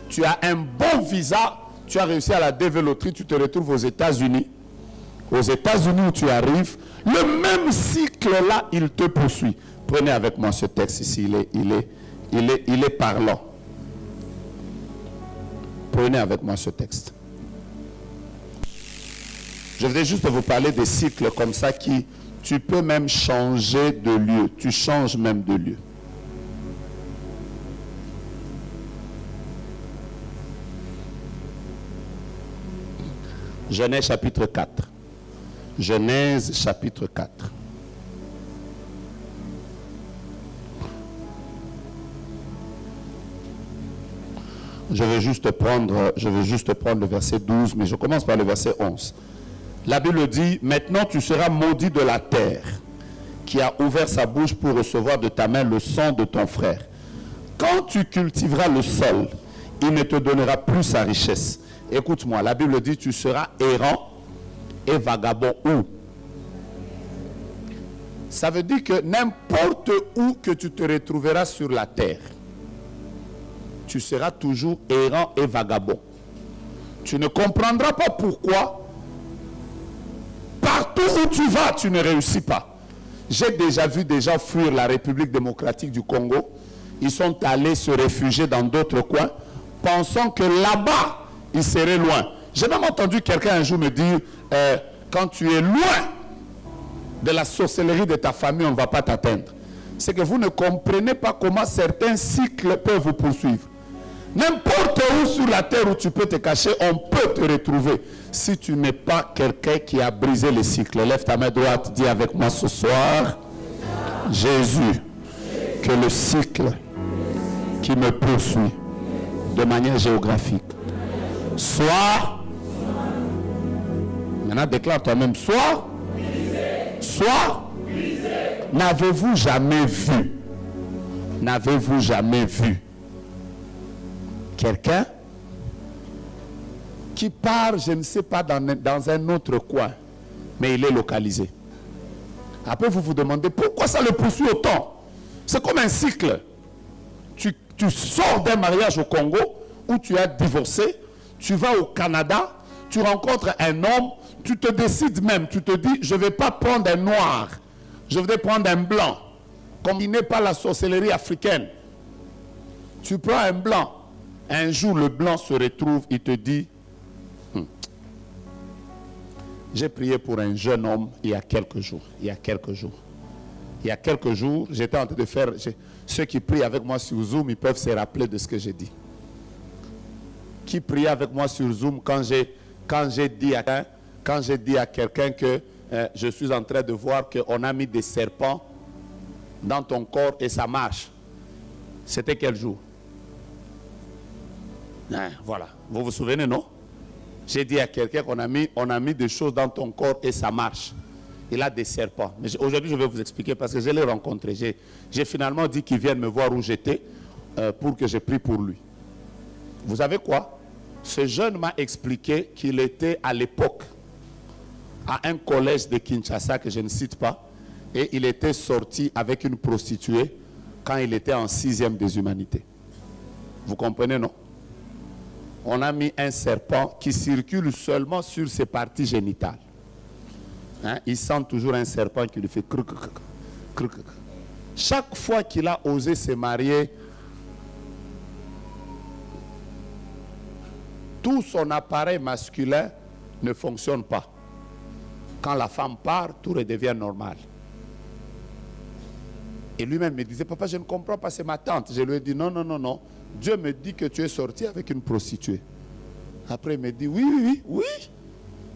tu as un bon visa, tu as réussi à la développer, tu te retrouves aux États-Unis. Aux États-Unis où tu arrives, le même cycle-là, il te poursuit. Prenez avec moi ce texte ici, il est parlant. Prenez avec moi ce texte. Je voudrais juste vous parler des cycles comme ça qui, tu peux même changer de lieu. Tu changes même de lieu. Genèse chapitre 4. Genèse chapitre 4. Je vais juste prendre le verset 12, mais je commence par le verset 11. La Bible dit, maintenant tu seras maudit de la terre, qui a ouvert sa bouche pour recevoir de ta main le sang de ton frère. Quand tu cultiveras le sol, il ne te donnera plus sa richesse. Écoute-moi, la Bible dit, tu seras errant et vagabond où? Ça veut dire que n'importe où que tu te retrouveras sur la terre, tu seras toujours errant et vagabond. Tu ne comprendras pas pourquoi. Partout où tu vas, tu ne réussis pas. J'ai déjà vu des gens fuir la République démocratique du Congo. Ils sont allés se réfugier dans d'autres coins, pensant que là-bas, ils seraient loin. J'ai même entendu quelqu'un un jour me dire, quand tu es loin de la sorcellerie de ta famille, on ne va pas t'atteindre. C'est que vous ne comprenez pas comment certains cycles peuvent vous poursuivre. N'importe où sur la terre où tu peux te cacher, on peut te retrouver. Si tu n'es pas quelqu'un qui a brisé les cycles, lève ta main droite, dis avec moi ce soir, Jésus, que le cycle qui me poursuit de manière géographique soit, maintenant déclare toi-même, soit, n'avez-vous jamais vu quelqu'un qui part, je ne sais pas, dans un autre coin, mais il est localisé. Après, vous vous demandez pourquoi ça le poursuit autant. C'est comme un cycle. Tu sors d'un mariage au Congo où tu as divorcé, tu vas au Canada, tu rencontres un homme, tu te décides même, tu te dis, je ne vais pas prendre un noir, je vais prendre un blanc. Comme il n'est pas la sorcellerie africaine. Tu prends un blanc. Un jour, le blanc se retrouve, il te dit, j'ai prié pour un jeune homme il y a quelques jours. Il y a quelques jours, j'étais en train de faire, ceux qui prient avec moi sur Zoom, ils peuvent se rappeler de ce que j'ai dit. Qui priait avec moi sur Zoom quand j'ai dit à quelqu'un que je suis en train de voir qu'on a mis des serpents dans ton corps et ça marche. C'était quel jour? Voilà, vous vous souvenez, non? J'ai dit à quelqu'un qu'on a mis des choses dans ton corps et ça marche. Il a des serpents. Mais aujourd'hui, je vais vous expliquer parce que je l'ai rencontré. J'ai finalement dit qu'il vienne me voir où j'étais pour que je prie pour lui. Vous savez quoi? Ce jeune m'a expliqué qu'il était à l'époque à un collège de Kinshasa que je ne cite pas et il était sorti avec une prostituée quand il était en 6e des humanités. Vous comprenez, non? On a mis un serpent qui circule seulement sur ses parties génitales. Hein? Il sent toujours un serpent qui lui fait cruc, cruc, cruc, cruc. Chaque fois qu'il a osé se marier, tout son appareil masculin ne fonctionne pas. Quand la femme part, tout redevient normal. Et lui-même me disait, papa, je ne comprends pas, c'est ma tante. Je lui ai dit, non, non, non, non. Dieu me dit que tu es sorti avec une prostituée. Après, il me dit, oui, oui, oui, oui.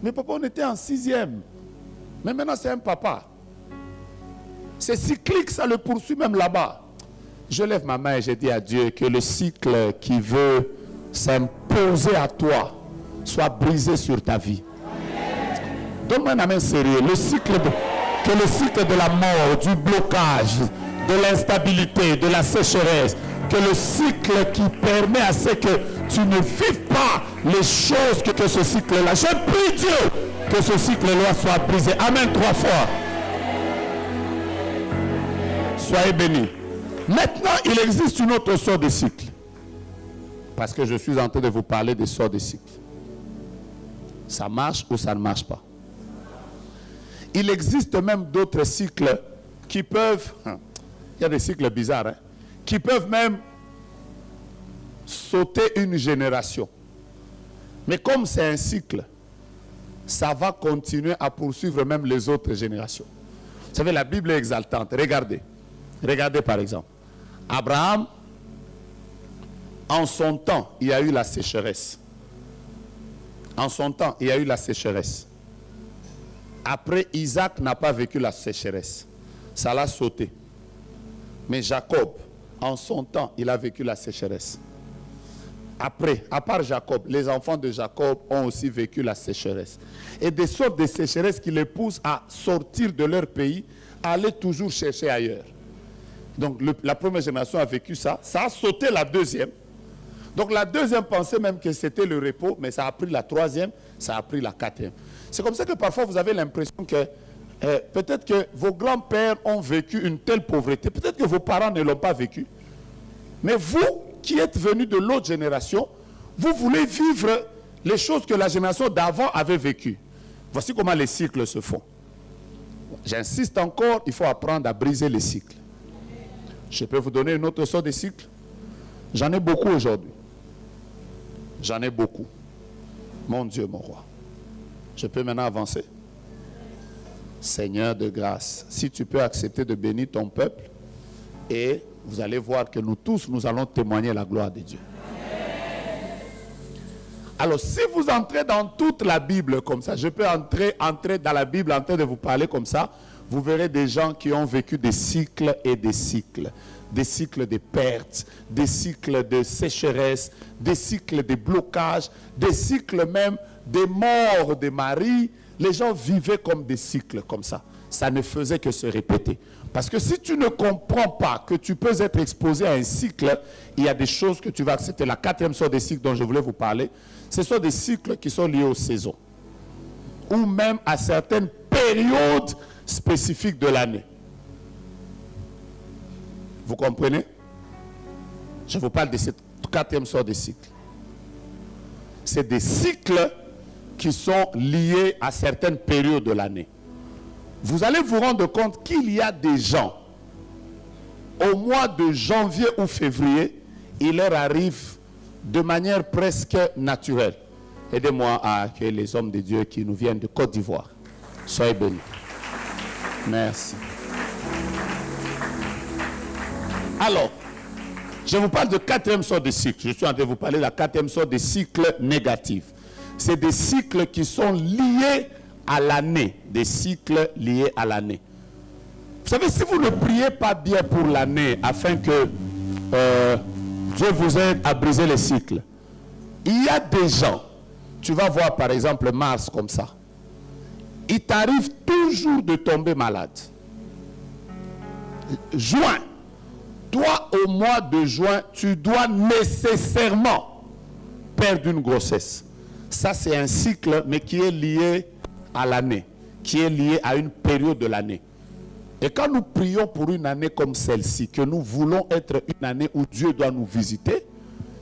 Mais papa, on était en 6e. Mais maintenant, c'est un papa. C'est cyclique, ça le poursuit même là-bas. Je lève ma main et je dis à Dieu que le cycle qui veut s'imposer à toi soit brisé sur ta vie. Donne-moi un amen sérieux. Que le cycle de la mort, du blocage, de l'instabilité, de la sécheresse, que le cycle qui permet à ce que tu ne vives pas les choses que ce cycle-là. Je prie Dieu que ce cycle-là soit brisé. Amen 3 fois. Soyez bénis. Maintenant, il existe une autre sorte de cycle. Parce que je suis en train de vous parler des sortes de cycles. Ça marche ou ça ne marche pas. Il existe même d'autres cycles qui peuvent, il y a des cycles bizarres, hein, qui peuvent même sauter une génération. Mais comme c'est un cycle, ça va continuer à poursuivre même les autres générations. Vous savez, la Bible est exaltante. Regardez. Regardez par exemple. Abraham, en son temps, il y a eu la sécheresse. En son temps, il y a eu la sécheresse. Après, Isaac n'a pas vécu la sécheresse. Ça l'a sauté. Mais Jacob, en son temps, il a vécu la sécheresse. Après, à part Jacob, les enfants de Jacob ont aussi vécu la sécheresse. Et des sortes de sécheresse qui les poussent à sortir de leur pays, à aller toujours chercher ailleurs. Donc la première génération a vécu ça. Ça a sauté la deuxième. Donc la deuxième pensait même que c'était le repos, mais ça a pris la troisième, ça a pris la quatrième. C'est comme ça que parfois vous avez l'impression que peut-être que vos grands-pères ont vécu une telle pauvreté, peut-être que vos parents ne l'ont pas vécu. Mais vous, qui êtes venus de l'autre génération, vous voulez vivre les choses que la génération d'avant avait vécues. Voici comment les cycles se font. J'insiste encore, il faut apprendre à briser les cycles. Je peux vous donner une autre sorte de cycle. J'en ai beaucoup aujourd'hui. J'en ai beaucoup. Mon Dieu, mon roi. Je peux maintenant avancer. Seigneur de grâce, si tu peux accepter de bénir ton peuple, et vous allez voir que nous tous, nous allons témoigner la gloire de Dieu. Alors, si vous entrez dans toute la Bible comme ça, je peux entrer dans la Bible en train de vous parler comme ça, vous verrez des gens qui ont vécu des cycles et des cycles de pertes, des cycles de sécheresse, des cycles de blocage, des cycles même des morts de Marie. Les gens vivaient comme des cycles comme ça. Ça ne faisait que se répéter. Parce que si tu ne comprends pas que tu peux être exposé à un cycle, il y a des choses que tu vas accepter. La quatrième sorte de cycle dont je voulais vous parler, ce sont des cycles qui sont liés aux saisons. Ou même à certaines périodes spécifiques de l'année. Vous comprenez? Je vous parle de cette quatrième sorte de cycle. C'est des cycles qui sont liés à certaines périodes de l'année. Vous allez vous rendre compte qu'il y a des gens, au mois de janvier ou février, il leur arrive de manière presque naturelle. Aidez-moi à accueillir les hommes de Dieu qui nous viennent de Côte d'Ivoire. Soyez bénis. Merci. Alors, je vous parle de quatrième sorte de cycle. Je suis en train de vous parler de la quatrième sorte de cycle négatif. C'est des cycles qui sont liés à l'année. Des cycles liés à l'année. Vous savez, si vous ne priez pas bien pour l'année, afin que Dieu vous aide à briser les cycles, il y a des gens, tu vas voir par exemple Mars comme ça, il t'arrive toujours de tomber malade. Juin, toi au mois de juin, tu dois nécessairement perdre une grossesse. Ça c'est un cycle, mais qui est lié à l'année, qui est lié à une période de l'année. Et quand nous prions pour une année comme celle-ci, que nous voulons être une année où Dieu doit nous visiter,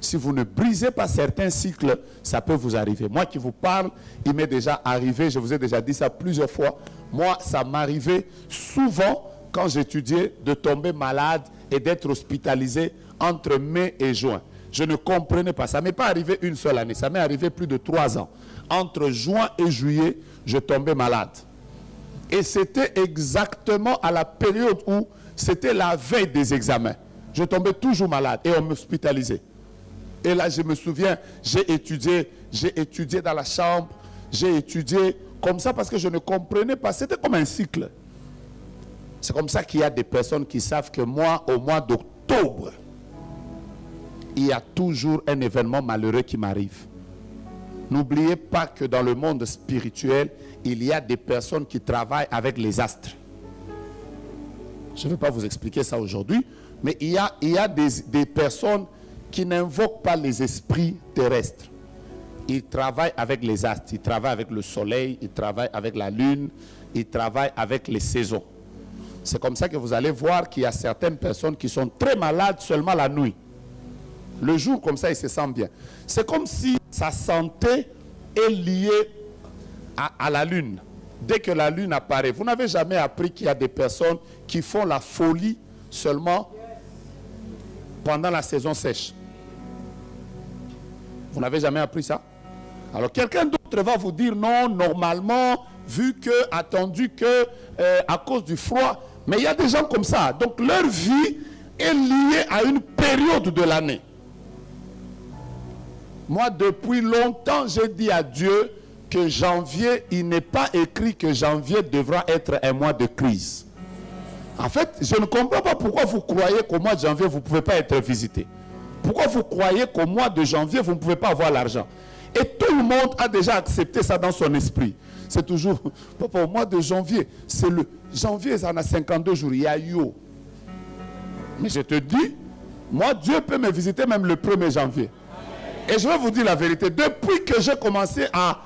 si vous ne brisez pas certains cycles, ça peut vous arriver. Moi qui vous parle, il m'est déjà arrivé, je vous ai déjà dit ça plusieurs fois. Moi, ça m'arrivait souvent quand j'étudiais de tomber malade et d'être hospitalisé entre mai et juin. Je ne comprenais pas. Ça ne m'est pas arrivé une seule année. Ça m'est arrivé plus de 3 ans. Entre juin et juillet, je tombais malade. Et c'était exactement à la période où c'était la veille des examens. Je tombais toujours malade et on m'hospitalisait. Et là, je me souviens, j'ai étudié dans la chambre, j'ai étudié comme ça parce que je ne comprenais pas. C'était comme un cycle. C'est comme ça qu'il y a des personnes qui savent que moi, au mois d'octobre, il y a toujours un événement malheureux qui m'arrive. N'oubliez pas que dans le monde spirituel, il y a des personnes qui travaillent avec les astres. Je ne vais pas vous expliquer ça aujourd'hui, mais il y a des personnes qui n'invoquent pas les esprits terrestres. Ils travaillent avec les astres, ils travaillent avec le soleil, ils travaillent avec la lune, ils travaillent avec les saisons. C'est comme ça que vous allez voir qu'il y a certaines personnes qui sont très malades seulement la nuit. Le jour, comme ça, il se sent bien. C'est comme si sa santé est liée à la lune. Dès que la lune apparaît, vous n'avez jamais appris qu'il y a des personnes qui font la folie seulement pendant la saison sèche. Vous n'avez jamais appris ça? Alors quelqu'un d'autre va vous dire non, normalement, vu que, attendu que, à cause du froid, mais il y a des gens comme ça. Donc leur vie est liée à une période de l'année. Moi, depuis longtemps, j'ai dit à Dieu que janvier, il n'est pas écrit que janvier devra être un mois de crise. En fait, je ne comprends pas pourquoi vous croyez qu'au mois de janvier, vous ne pouvez pas être visité. Pourquoi vous croyez qu'au mois de janvier, vous ne pouvez pas avoir l'argent. Et tout le monde a déjà accepté ça dans son esprit. C'est toujours, papa, au mois de janvier, c'est le janvier, ça en a 52 jours, il y a yo. Mais je te dis, moi, Dieu peut me visiter même le 1er janvier. Et je vais vous dire la vérité, depuis que j'ai commencé à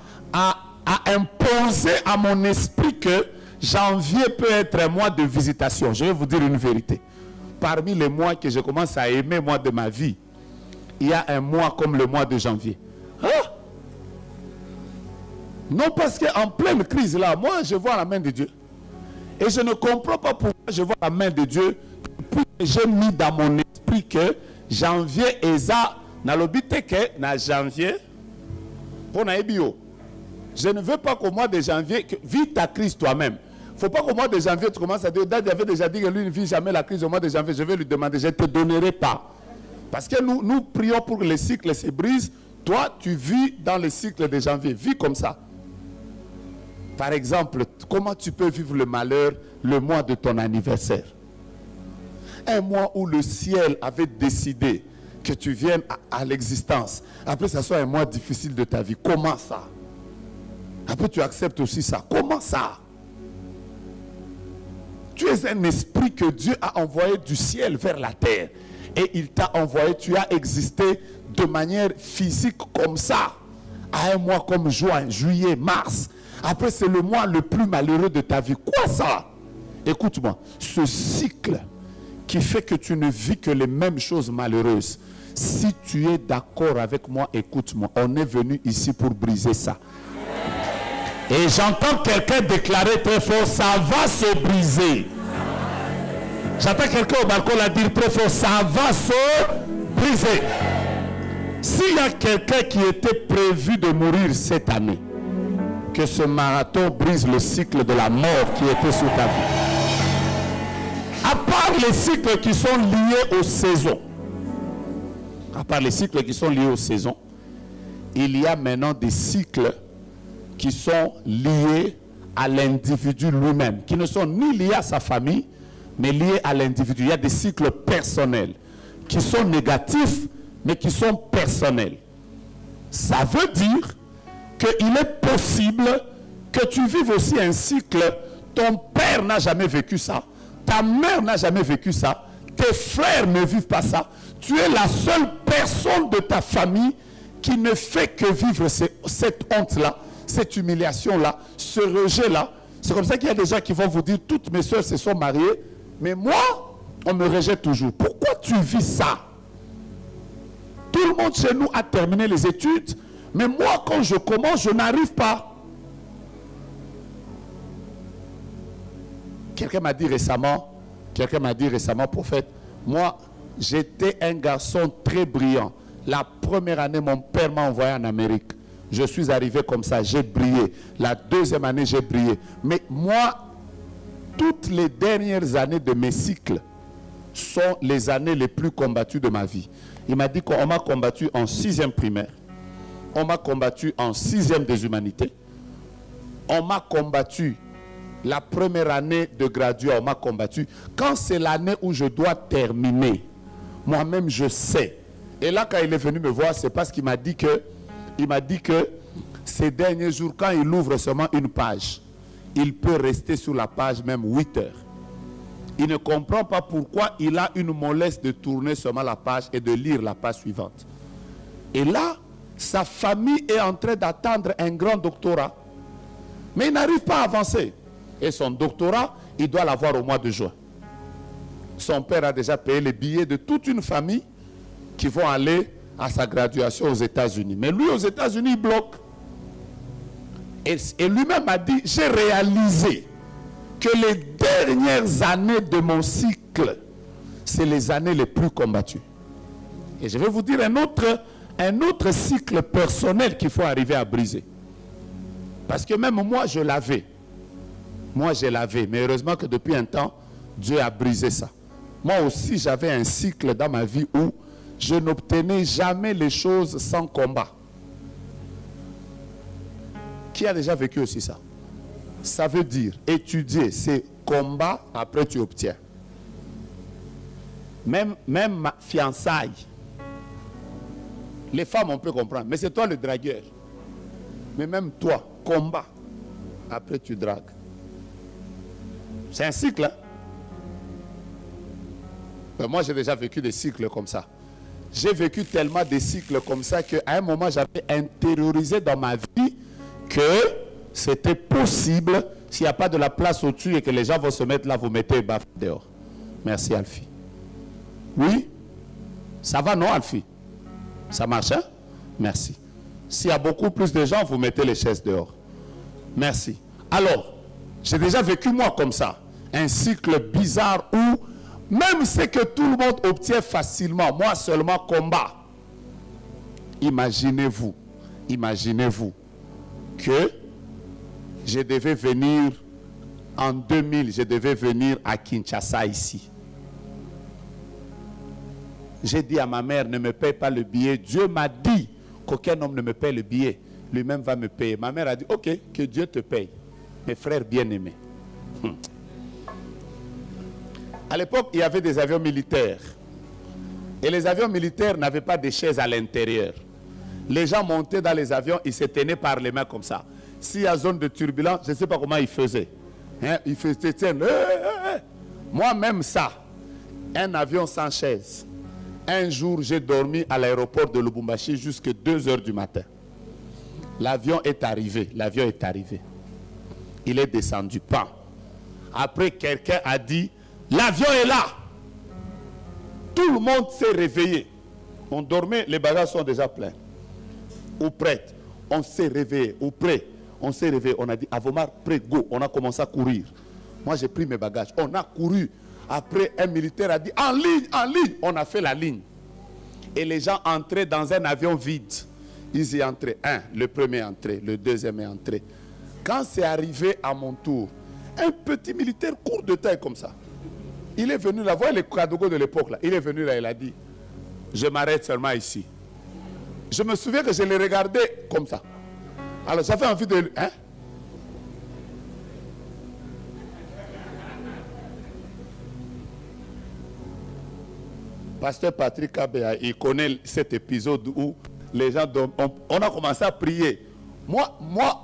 imposer à mon esprit que janvier peut être un mois de visitation, je vais vous dire une vérité. Parmi les mois que je commence à aimer, moi, de ma vie, il y a un mois comme le mois de janvier. Hein? Non, parce qu'en pleine crise là, moi, je vois la main de Dieu. Et je ne comprends pas pourquoi je vois la main de Dieu. Depuis que j'ai mis dans mon esprit que janvier est ça. Na janvier, pour naibio. Je ne veux pas qu'au mois de janvier, vis ta crise toi-même. Il ne faut pas qu'au mois de janvier, tu commences à dire, Dad avait déjà dit que lui ne vit jamais la crise au mois de janvier. Je vais lui demander, je ne te donnerai pas. Parce que nous prions pour que les cycles se brisent. Toi, tu vis dans le cycle de janvier. Vis comme ça. Par exemple, comment tu peux vivre le malheur le mois de ton anniversaire? Un mois où le ciel avait décidé que tu viennes à l'existence. Après, ça soit un mois difficile de ta vie. Comment ça? Après, tu acceptes aussi ça. Comment ça? Tu es un esprit que Dieu a envoyé du ciel vers la terre. Et il t'a envoyé, tu as existé de manière physique comme ça. À un mois comme juin, juillet, mars. Après, c'est le mois le plus malheureux de ta vie. Quoi ça? Écoute-moi, ce cycle qui fait que tu ne vis que les mêmes choses malheureuses. Si tu es d'accord avec moi, écoute-moi. On est venu ici pour briser ça. Et j'entends quelqu'un déclarer très fort, ça va se briser. J'entends quelqu'un au balcon la dire très fort, ça va se briser. S'il y a quelqu'un qui était prévu de mourir cette année, que ce marathon brise le cycle de la mort qui était sur ta vie. À part les cycles qui sont liés aux saisons, il y a maintenant des cycles qui sont liés à l'individu lui-même, qui ne sont ni liés à sa famille, mais liés à l'individu. Il y a des cycles personnels qui sont négatifs, mais qui sont personnels. Ça veut dire qu'il est possible que tu vives aussi un cycle. Ton père n'a jamais vécu ça. Ta mère n'a jamais vécu ça. Tes frères ne vivent pas ça. Tu es la seule personne de ta famille qui ne fait que vivre cette honte-là, cette humiliation-là, ce rejet-là. C'est comme ça qu'il y a des gens qui vont vous dire, toutes mes soeurs se sont mariées, mais moi, on me rejette toujours. Pourquoi tu vis ça? Tout le monde chez nous a terminé les études, mais moi, quand je commence, je n'arrive pas. Quelqu'un m'a dit récemment, prophète, moi, j'étais un garçon très brillant. La première année, mon père m'a envoyé en Amérique. Je suis arrivé comme ça, j'ai brillé. La deuxième année, j'ai brillé. Mais moi, toutes les dernières années de mes cycles sont les années les plus combattues de ma vie. Il m'a dit qu'on m'a combattu en 6e primaire. On m'a combattu en 6e des humanités. On m'a combattu la première année de graduat, on m'a combattu. Quand c'est l'année où je dois terminer, moi-même je sais. Et là, quand il est venu me voir, c'est parce qu'il m'a dit que, ces derniers jours, quand il ouvre seulement une page, il peut rester sur la page même 8 heures. Il ne comprend pas pourquoi il a une mollesse de tourner seulement la page et de lire la page suivante. Et là, sa famille est en train d'attendre un grand doctorat. Mais il n'arrive pas à avancer. Et son doctorat, il doit l'avoir au mois de juin. Son père a déjà payé les billets de toute une famille qui vont aller à sa graduation aux États-Unis. Mais lui, aux États-Unis, il bloque. Et lui-même a dit, j'ai réalisé que les dernières années de mon cycle, c'est les années les plus combattues. Et je vais vous dire un autre cycle personnel qu'il faut arriver à briser. Parce que même moi, je l'avais. Moi, je l'avais. Mais heureusement que depuis un temps, Dieu a brisé ça. Moi aussi, j'avais un cycle dans ma vie où je n'obtenais jamais les choses sans combat. Qui a déjà vécu aussi ça? Ça veut dire, étudier, c'est combat, après tu obtiens. Même ma fiançaille. Les femmes, on peut comprendre. Mais c'est toi le dragueur. Mais même toi, combat, après tu dragues. C'est un cycle, hein? Ben moi, j'ai déjà vécu des cycles comme ça. J'ai vécu tellement des cycles comme ça qu'à un moment, j'avais intériorisé dans ma vie que c'était possible, s'il n'y a pas de la place au-dessus et que les gens vont se mettre là, vous mettez baf dehors. Merci, Alfie. Oui? Ça va, non, Alfie? Ça marche, hein? Merci. S'il y a beaucoup plus de gens, vous mettez les chaises dehors. Merci. Alors, j'ai déjà vécu moi comme ça. Un cycle bizarre où même ce que tout le monde obtient facilement, moi seulement combat. Imaginez-vous que je devais venir en 2000, je devais venir à Kinshasa ici. J'ai dit à ma mère, ne me paye pas le billet. Dieu m'a dit qu'aucun homme ne me paye le billet. Lui-même va me payer. Ma mère a dit, ok, que Dieu te paye. Mes frères bien-aimés. À l'époque, il y avait des avions militaires. Et les avions militaires n'avaient pas de chaises à l'intérieur. Les gens montaient dans les avions, ils se tenaient par les mains comme ça. S'il y a zone de turbulence, je ne sais pas comment ils faisaient. Hein? Ils faisaient, moi-même ça, un avion sans chaise. Un jour, j'ai dormi à l'aéroport de Lubumbashi jusqu'à 2 heures du matin. L'avion est arrivé. Il est descendu, pas. Après, quelqu'un a dit, l'avion est là. Tout le monde s'est réveillé. On dormait, les bagages sont déjà pleins. Ou prêts. On s'est réveillé. Ou prêt. On s'est réveillé. On a dit, Avomar, prêt, go. On a commencé à courir. Moi, j'ai pris mes bagages. On a couru. Après, un militaire a dit, en ligne. On a fait la ligne. Et les gens entraient dans un avion vide. Ils y entraient. Le premier est entré. Le deuxième est entré. Quand c'est arrivé à mon tour, un petit militaire court de taille comme ça. Il est venu là, voyez les Kadogo de l'époque là. Il est venu là, il a dit, je m'arrête seulement ici. Je me souviens que je l'ai regardé comme ça. Alors j'avais envie de... Hein? Pasteur Patrick Kabea, il connaît cet épisode où les gens... On a commencé à prier. Moi,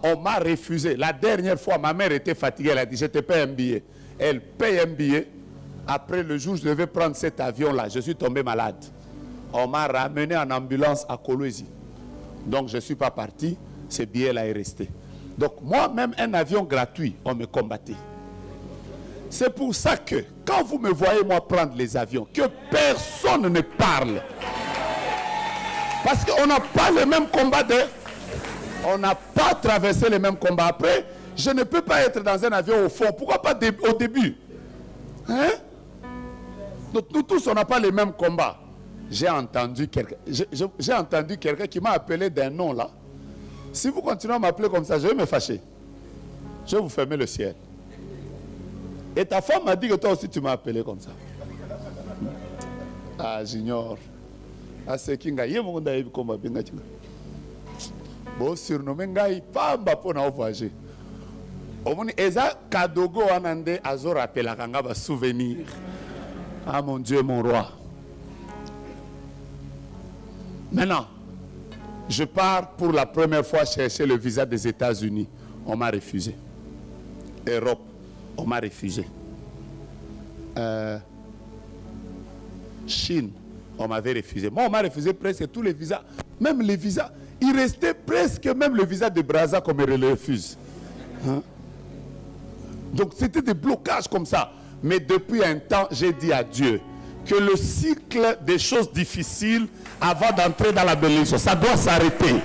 on m'a refusé. La dernière fois, ma mère était fatiguée. Elle a dit, je te paye un billet. Elle paye un billet. Après le jour, je devais prendre cet avion-là. Je suis tombé malade. On m'a ramené en ambulance à Kolwezi. Donc, je ne suis pas parti. Ce billet-là est resté. Donc, moi-même, un avion gratuit, on me combattait. C'est pour ça que, quand vous me voyez, moi, prendre les avions, que personne ne parle. Parce qu'on n'a pas le même combat on n'a pas traversé les mêmes combats. Après, je ne peux pas être dans un avion au fond. Pourquoi pas au début? Hein? Donc nous tous, on n'a pas les mêmes combats. J'ai entendu quelqu'un qui m'a appelé d'un nom là. Si vous continuez à m'appeler comme ça, je vais me fâcher. Je vais vous fermer le ciel. Et ta femme m'a dit que toi aussi tu m'as appelé comme ça. Ah, j'ignore. Ah, c'est qui nga yemo nda yebi komba binga tinga. Bo surnommé ngai pamba pona voyager. Omoni eza kadogo anande azo rappela kanga ba souvenir. Ah mon Dieu, mon roi. Maintenant, je pars pour la première fois chercher le visa des États-Unis. On m'a refusé. Europe, on m'a refusé. Chine, on m'avait refusé. Moi, on m'a refusé presque tous les visas. Même les visas. Il restait presque même le visa de Brazza qu'on me le refuse. Hein? Donc, c'était des blocages comme ça. Mais depuis un temps, j'ai dit à Dieu que le cycle des choses difficiles avant d'entrer dans la bénédiction, ça doit s'arrêter.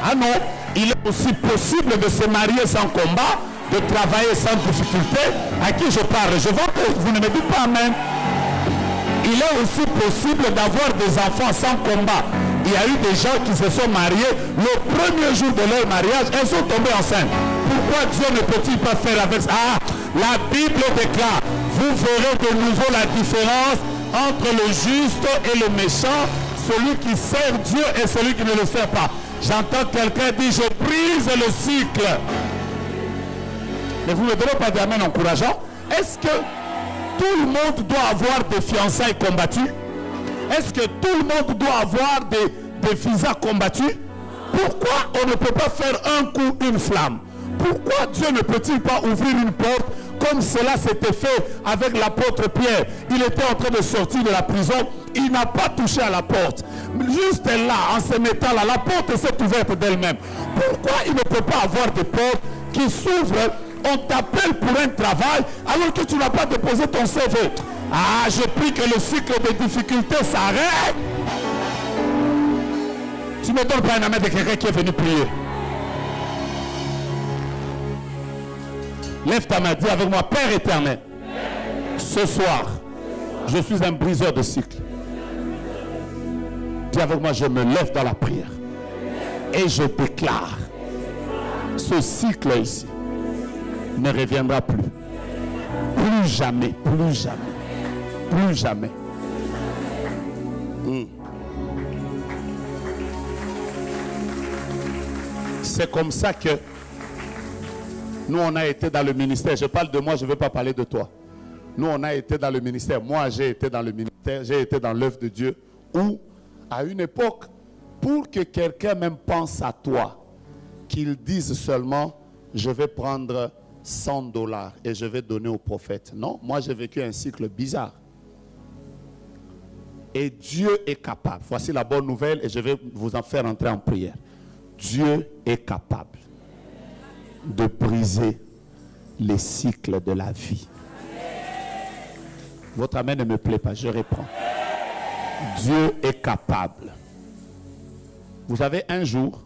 Ah non, il est aussi possible de se marier sans combat, de travailler sans difficulté. À qui je parle? Je vois que vous ne me dites pas amen. Il est aussi possible d'avoir des enfants sans combat. Il y a eu des gens qui se sont mariés, le premier jour de leur mariage, elles sont tombées enceintes. Pourquoi Dieu ne peut-il pas faire avec ça? Ah, la Bible déclare, vous verrez de nouveau la différence entre le juste et le méchant, celui qui sert Dieu et celui qui ne le sert pas. J'entends quelqu'un dire, je brise le cycle. Mais vous ne me donnez pas d'amen encourageant. Est-ce que tout le monde doit avoir des fiançailles combattues? Est-ce que tout le monde doit avoir des visas combattus? Pourquoi on ne peut pas faire un coup, une flamme? Pourquoi Dieu ne peut-il pas ouvrir une porte comme cela s'était fait avec l'apôtre Pierre? Il était en train de sortir de la prison, il n'a pas touché à la porte. Juste là, en se mettant là, la porte s'est ouverte d'elle-même. Pourquoi il ne peut pas avoir des portes qui s'ouvrent? On t'appelle pour un travail alors que tu n'as pas déposé ton CV. Ah, je prie que le cycle des difficultés s'arrête. Tu ne me donnes pas un amen de quelqu'un qui est venu prier. Lève ta main, dis avec moi, Père éternel, ce soir, je suis un briseur de cycle. Dis avec moi, je me lève dans la prière et je déclare, ce cycle ici ne reviendra plus. Plus jamais, plus jamais, plus jamais. C'est comme ça que nous, on a été dans le ministère. Je parle de moi, je ne veux pas parler de toi. Nous, on a été dans le ministère. Moi, j'ai été dans le ministère, j'ai été dans l'œuvre de Dieu où, à une époque, pour que quelqu'un même pense à toi, qu'il dise seulement, je vais prendre $100 et je vais donner au prophète. Non, moi, j'ai vécu un cycle bizarre. Et Dieu est capable. Voici la bonne nouvelle et je vais vous en faire entrer en prière. Dieu est capable de briser les cycles de la vie. Votre amen ne me plaît pas, je reprends. Dieu est capable. Vous savez, un jour,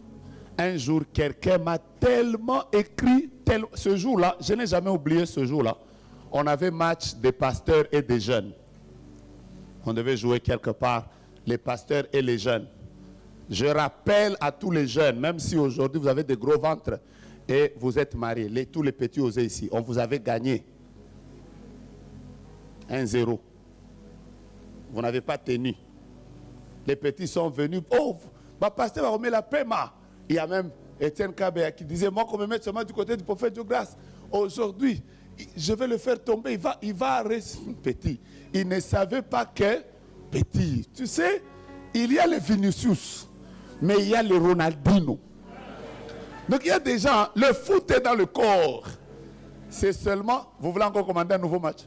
quelqu'un m'a tellement écrit, ce jour-là, je n'ai jamais oublié ce jour-là. On avait match des pasteurs et des jeunes. On devait jouer quelque part, les pasteurs et les jeunes. Je rappelle à tous les jeunes, même si aujourd'hui vous avez des gros ventres et vous êtes mariés, tous les petits osés ici, on vous avait gagné 1-0. Vous n'avez pas tenu. Les petits sont venus, oh, ma pasteur va remettre la paiement. Il y a même Étienne Kabea qui disait, moi, qu'on me mette seulement du côté du prophète de grâce. Aujourd'hui, je vais le faire tomber, il va rester petit. Il ne savait pas que petit. Tu sais, il y a les Vinicius, mais il y a les Ronaldinho. Donc il y a des gens, le foot est dans le corps. C'est seulement, vous voulez encore commander un nouveau match?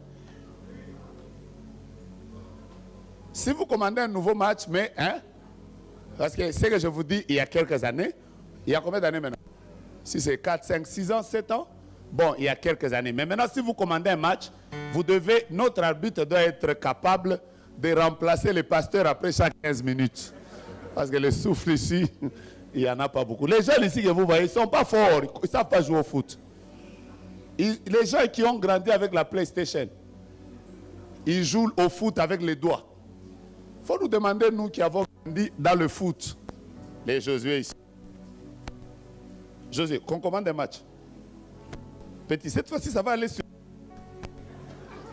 Si vous commandez un nouveau match, mais, hein, parce que ce que je vous dis, il y a quelques années, il y a combien d'années maintenant? Si c'est 4, 5, 6 ans, 7 ans? Bon, il y a quelques années. Mais maintenant, si vous commandez un match, vous devez, notre arbitre doit être capable de remplacer les pasteurs après chaque 15 minutes. Parce que le souffle ici, il n'y en a pas beaucoup. Les jeunes ici que vous voyez, ils ne sont pas forts. Ils ne savent pas jouer au foot. Les gens qui ont grandi avec la PlayStation, ils jouent au foot avec les doigts. Il faut nous demander, nous qui avons grandi dans le foot, les Josué ici. Josué, qu'on commande un match. Petit, cette fois-ci, ça va aller sur...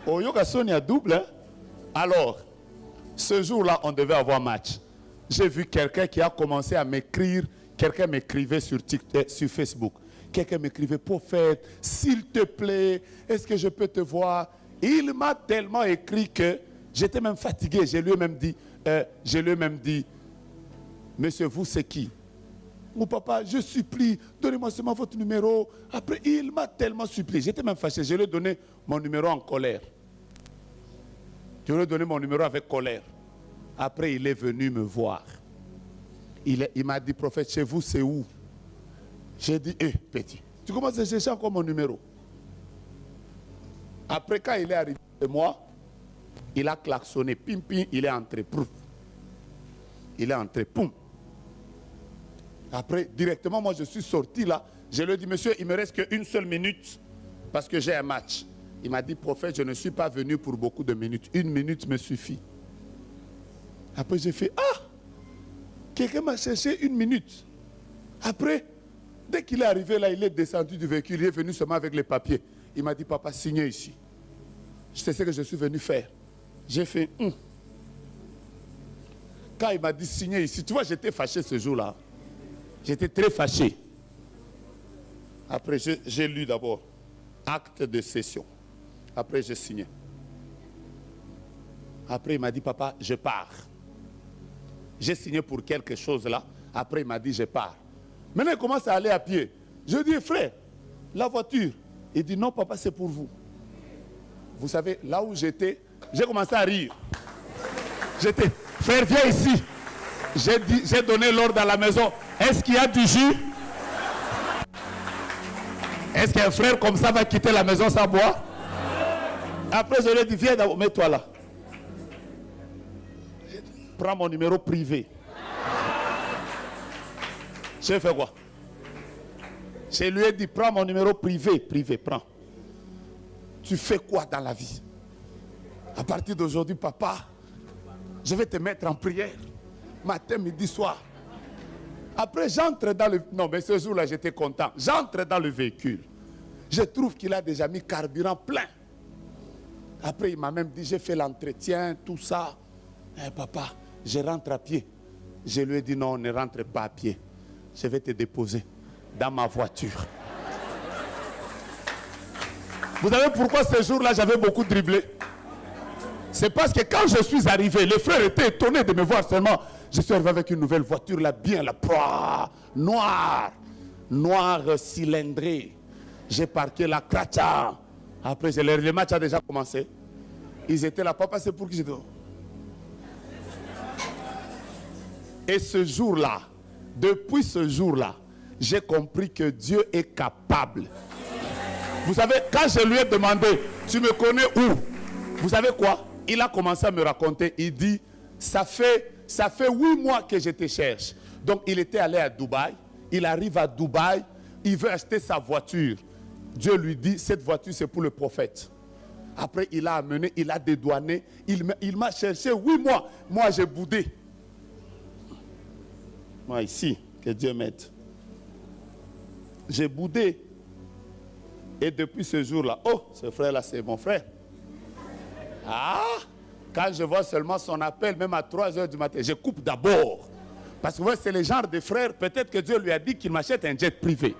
Au Yoga Sonia double. Hein? Alors, ce jour-là, on devait avoir match. J'ai vu quelqu'un qui a commencé à m'écrire. Quelqu'un m'écrivait sur Facebook. Quelqu'un m'écrivait, prophète, s'il te plaît, est-ce que je peux te voir? Il m'a tellement écrit que j'étais même fatigué. Je lui ai même dit, monsieur, vous c'est qui? Mon papa, je supplie, donnez-moi seulement votre numéro. Après, il m'a tellement supplié. J'étais même fâché. Je lui ai donné mon numéro en colère. Je lui ai donné mon numéro avec colère. Après, il est venu me voir. Il m'a dit, prophète, chez vous, c'est où? J'ai dit, petit, tu commences à chercher encore mon numéro. Après, quand il est arrivé chez moi, il a klaxonné, pim, pim, il est entré. Pouf. Il est entré, poum. Après, directement, moi, je suis sorti là. Je lui ai dit, monsieur, il me reste qu'une seule minute parce que j'ai un match. Il m'a dit, prophète, je ne suis pas venu pour beaucoup de minutes. 1 minute me suffit. Après, j'ai fait, quelqu'un m'a cherché 1 minute. Après, dès qu'il est arrivé là, il est descendu du véhicule, il est venu seulement avec les papiers. Il m'a dit, papa, signez ici. C'est ce que je suis venu faire. J'ai fait, Quand il m'a dit, signez ici, tu vois, j'étais fâché ce jour-là. J'étais très fâché. Après, j'ai lu d'abord acte de cession. Après, j'ai signé. Après, il m'a dit, papa, je pars. J'ai signé pour quelque chose là. Après, il m'a dit, je pars. Maintenant, il commence à aller à pied. Je dis, frère, la voiture. Il dit, non, papa, c'est pour vous. Vous savez, là où j'étais, j'ai commencé à rire. J'étais, frère, viens ici. J'ai donné l'ordre à la maison. Est-ce qu'il y a du jus? Est-ce qu'un frère comme ça va quitter la maison sans boire? Après, je lui ai dit, viens, mets-toi là. Prends mon numéro privé. J'ai fait quoi? Je lui ai dit, prends mon numéro privé, prends. Tu fais quoi dans la vie? À partir d'aujourd'hui, papa, je vais te mettre en prière. Matin, midi, soir. Après, j'entre dans le... Non, mais ce jour-là, j'étais content. J'entre dans le véhicule. Je trouve qu'il a déjà mis carburant plein. Après, il m'a même dit, j'ai fait l'entretien, tout ça. Papa, je rentre à pied. Je lui ai dit, non, ne rentre pas à pied. Je vais te déposer dans ma voiture. Vous savez pourquoi ce jour-là, j'avais beaucoup dribblé? C'est parce que quand je suis arrivé, les frères étaient étonnés de me voir seulement. Je suis arrivé avec une nouvelle voiture, là, bien, là, noir cylindré. J'ai parqué la cracha. Après, le match a déjà commencé. Ils étaient là, papa, c'est pour qui j'étais. Et ce jour-là, depuis ce jour-là, j'ai compris que Dieu est capable. Vous savez, quand je lui ai demandé, tu me connais où? Vous savez quoi? Il a commencé à me raconter. Il dit, ça fait 8 mois que je te cherche. Donc, il était allé à Dubaï. Il arrive à Dubaï. Il veut acheter sa voiture. Dieu lui dit, cette voiture, c'est pour le prophète. Après, il a amené, il a dédouané. Il m'a cherché 8 mois. Moi, j'ai boudé. Moi, ici, que Dieu m'aide. J'ai boudé. Et depuis ce jour-là, oh, ce frère-là, c'est mon frère. Quand je vois seulement son appel, même à 3 heures du matin, je coupe d'abord. Parce que c'est le genre de frère, peut-être que Dieu lui a dit qu'il m'achète un jet privé.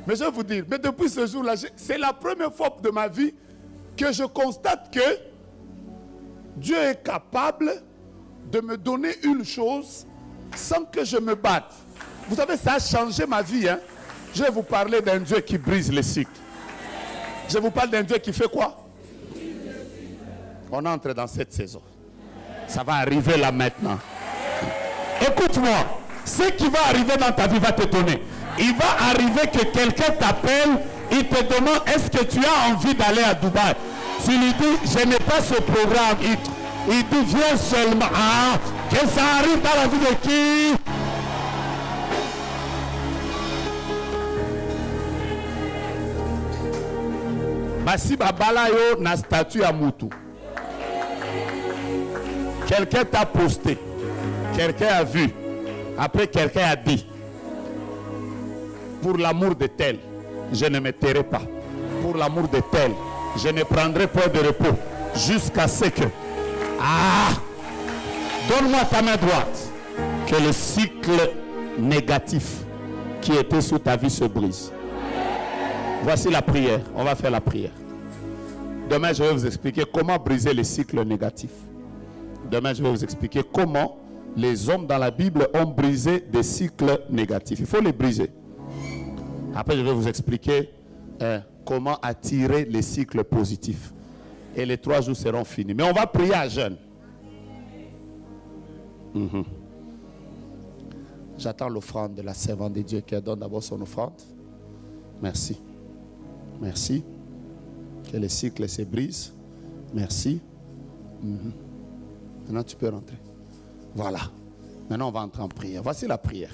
Mais je vais vous dire, mais depuis ce jour-là, c'est la première fois de ma vie que je constate que Dieu est capable de me donner une chose sans que je me batte. Vous savez, ça a changé ma vie. Hein? Je vais vous parler d'un Dieu qui brise les cycles. Je vous parle d'un Dieu qui fait quoi? On entre dans cette saison. Ça va arriver là maintenant. Écoute-moi, ce qui va arriver dans ta vie va t'étonner. Il va arriver que quelqu'un t'appelle, il te demande, est-ce que tu as envie d'aller à Dubaï? Tu lui dis, je n'ai pas ce programme. Il dit, viens seulement. Ah, que ça arrive dans la vie de qui? Basi babala yo na statue à Moutou. Quelqu'un t'a posté. Quelqu'un a vu. Après, quelqu'un a dit, pour l'amour de tel, je ne me tairai pas. Pour l'amour de tel, je ne prendrai point de repos jusqu'à ce que... Ah! Donne-moi ta main droite. Que le cycle négatif qui était sous ta vie se brise. Voici la prière. On va faire la prière. Demain, je vais vous expliquer comment briser les cycles négatifs. Demain, je vais vous expliquer comment les hommes dans la Bible ont brisé des cycles négatifs. Il faut les briser. Après, je vais vous expliquer comment attirer les cycles positifs. Et les 3 jours seront finis. Mais on va prier à jeûne. J'attends l'offrande de la servante de Dieu qui donne d'abord son offrande. Merci. Merci. Que les cycles se brisent. Merci. Maintenant, tu peux rentrer. Voilà. Maintenant, on va entrer en prière. Voici la prière.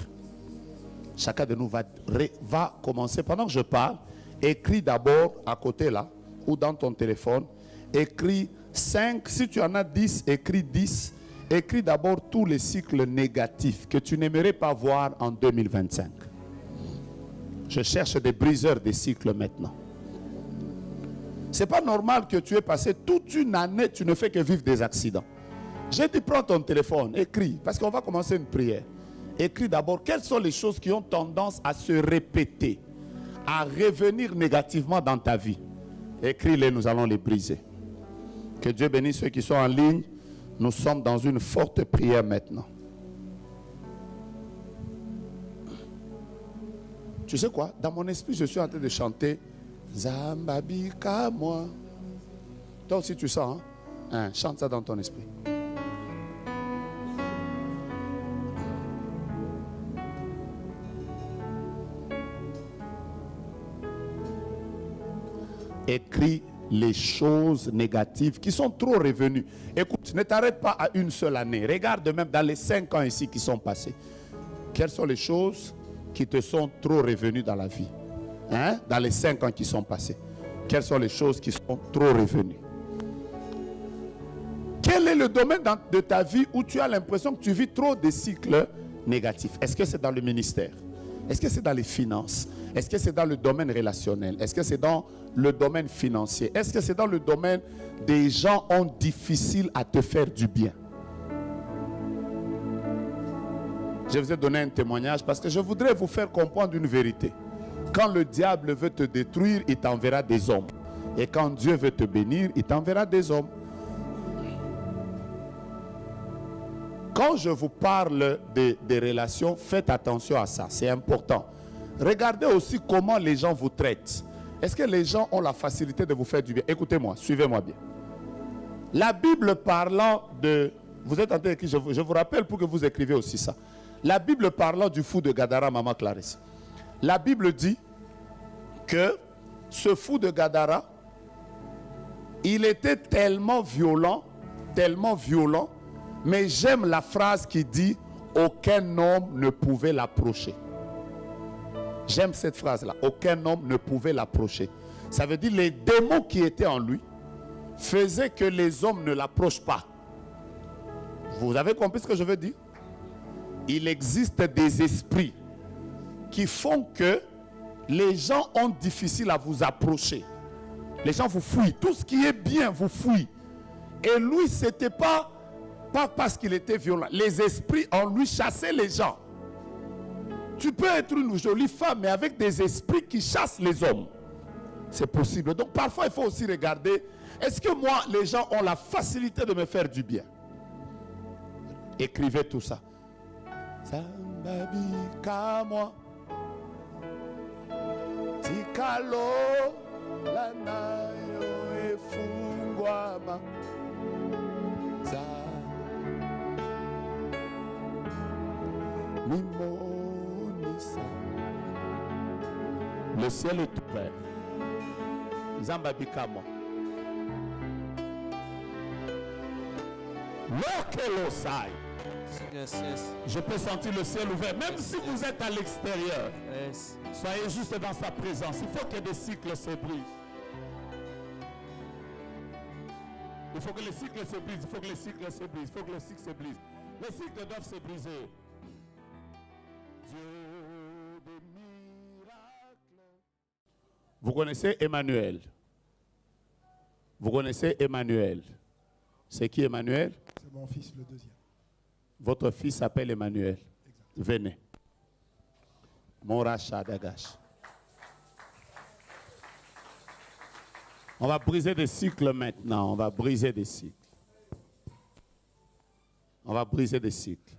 Chacun de nous va commencer. Pendant que je parle, écris d'abord à côté là, ou dans ton téléphone, écris 5. Si tu en as 10, écris 10. Écris d'abord tous les cycles négatifs que tu n'aimerais pas voir en 2025. Je cherche des briseurs des cycles maintenant. C'est pas normal que tu aies passé toute une année, tu ne fais que vivre des accidents. J'ai dit, prends ton téléphone, écris, parce qu'on va commencer une prière. Écris d'abord quelles sont les choses qui ont tendance à se répéter, à revenir négativement dans ta vie. Écris-les, nous allons les briser. Que Dieu bénisse ceux qui sont en ligne. Nous sommes dans une forte prière maintenant. Tu sais quoi? Dans mon esprit, je suis en train de chanter Zambabika moi. Toi aussi tu sens, hein? Chante ça dans ton esprit. Écris les choses négatives qui sont trop revenues. Écoute, ne t'arrête pas à une seule année. Regarde même dans les 5 ans ici qui sont passés. Quelles sont les choses qui te sont trop revenues dans la vie? Hein? Dans les 5 ans qui sont passés. Quelles sont les choses qui sont trop revenues? Quel est le domaine de ta vie où tu as l'impression que tu vis trop de cycles négatifs? Est-ce que c'est dans le ministère? Est-ce que c'est dans les finances? Est-ce que c'est dans le domaine relationnel? Est-ce que c'est dans le domaine financier? Est-ce que c'est dans le domaine des gens ont difficile à te faire du bien? Je vous ai donné un témoignage parce que je voudrais vous faire comprendre une vérité. Quand le diable veut te détruire, il t'enverra des hommes. Et quand Dieu veut te bénir, il t'enverra des hommes. Quand je vous parle des relations, faites attention à ça, c'est important. Regardez aussi comment les gens vous traitent. Est-ce que les gens ont la facilité de vous faire du bien? Écoutez-moi, suivez-moi bien. La Bible parlant de... Vous êtes en train d'écrire, je vous rappelle pour que vous écrivez aussi ça. La Bible parlant du fou de Gadara, Maman Clarisse. La Bible dit que ce fou de Gadara, il était tellement violent, mais j'aime la phrase qui dit « Aucun homme ne pouvait l'approcher ». J'aime cette phrase-là. Aucun homme ne pouvait l'approcher. Ça veut dire les démons qui étaient en lui faisaient que les hommes ne l'approchent pas. Vous avez compris ce que je veux dire? Il existe des esprits qui font que les gens ont difficile à vous approcher. Les gens vous fuient. Tout ce qui est bien vous fuit. Et lui, c'était pas parce qu'il était violent. Les esprits en lui chassaient les gens. Tu peux être une jolie femme, mais avec des esprits qui chassent les hommes. C'est possible. Donc parfois, il faut aussi regarder, est-ce que moi, les gens ont la facilité de me faire du bien? Écrivez tout ça. Zambabika moi. Tikalo lanayo efungwama. Le ciel est ouvert. Zambabika moi. L'Okelosai. Yes, yes, Je peux sentir le ciel ouvert, même si vous êtes à l'extérieur. yes. Soyez juste dans sa présence. Il faut que des cycles se brisent. Il faut que les cycles se brisent. Il faut que les cycles se brisent. Il faut que les cycles se brisent. Les cycles doivent se briser. Dieu des miracles. Vous connaissez Emmanuel? Vous connaissez Emmanuel? C'est qui Emmanuel? C'est mon fils, le deuxième. Votre fils s'appelle Emmanuel. Exact. Venez. Moracha Dagash. On va briser des cycles maintenant. On va briser des cycles. On va briser des cycles.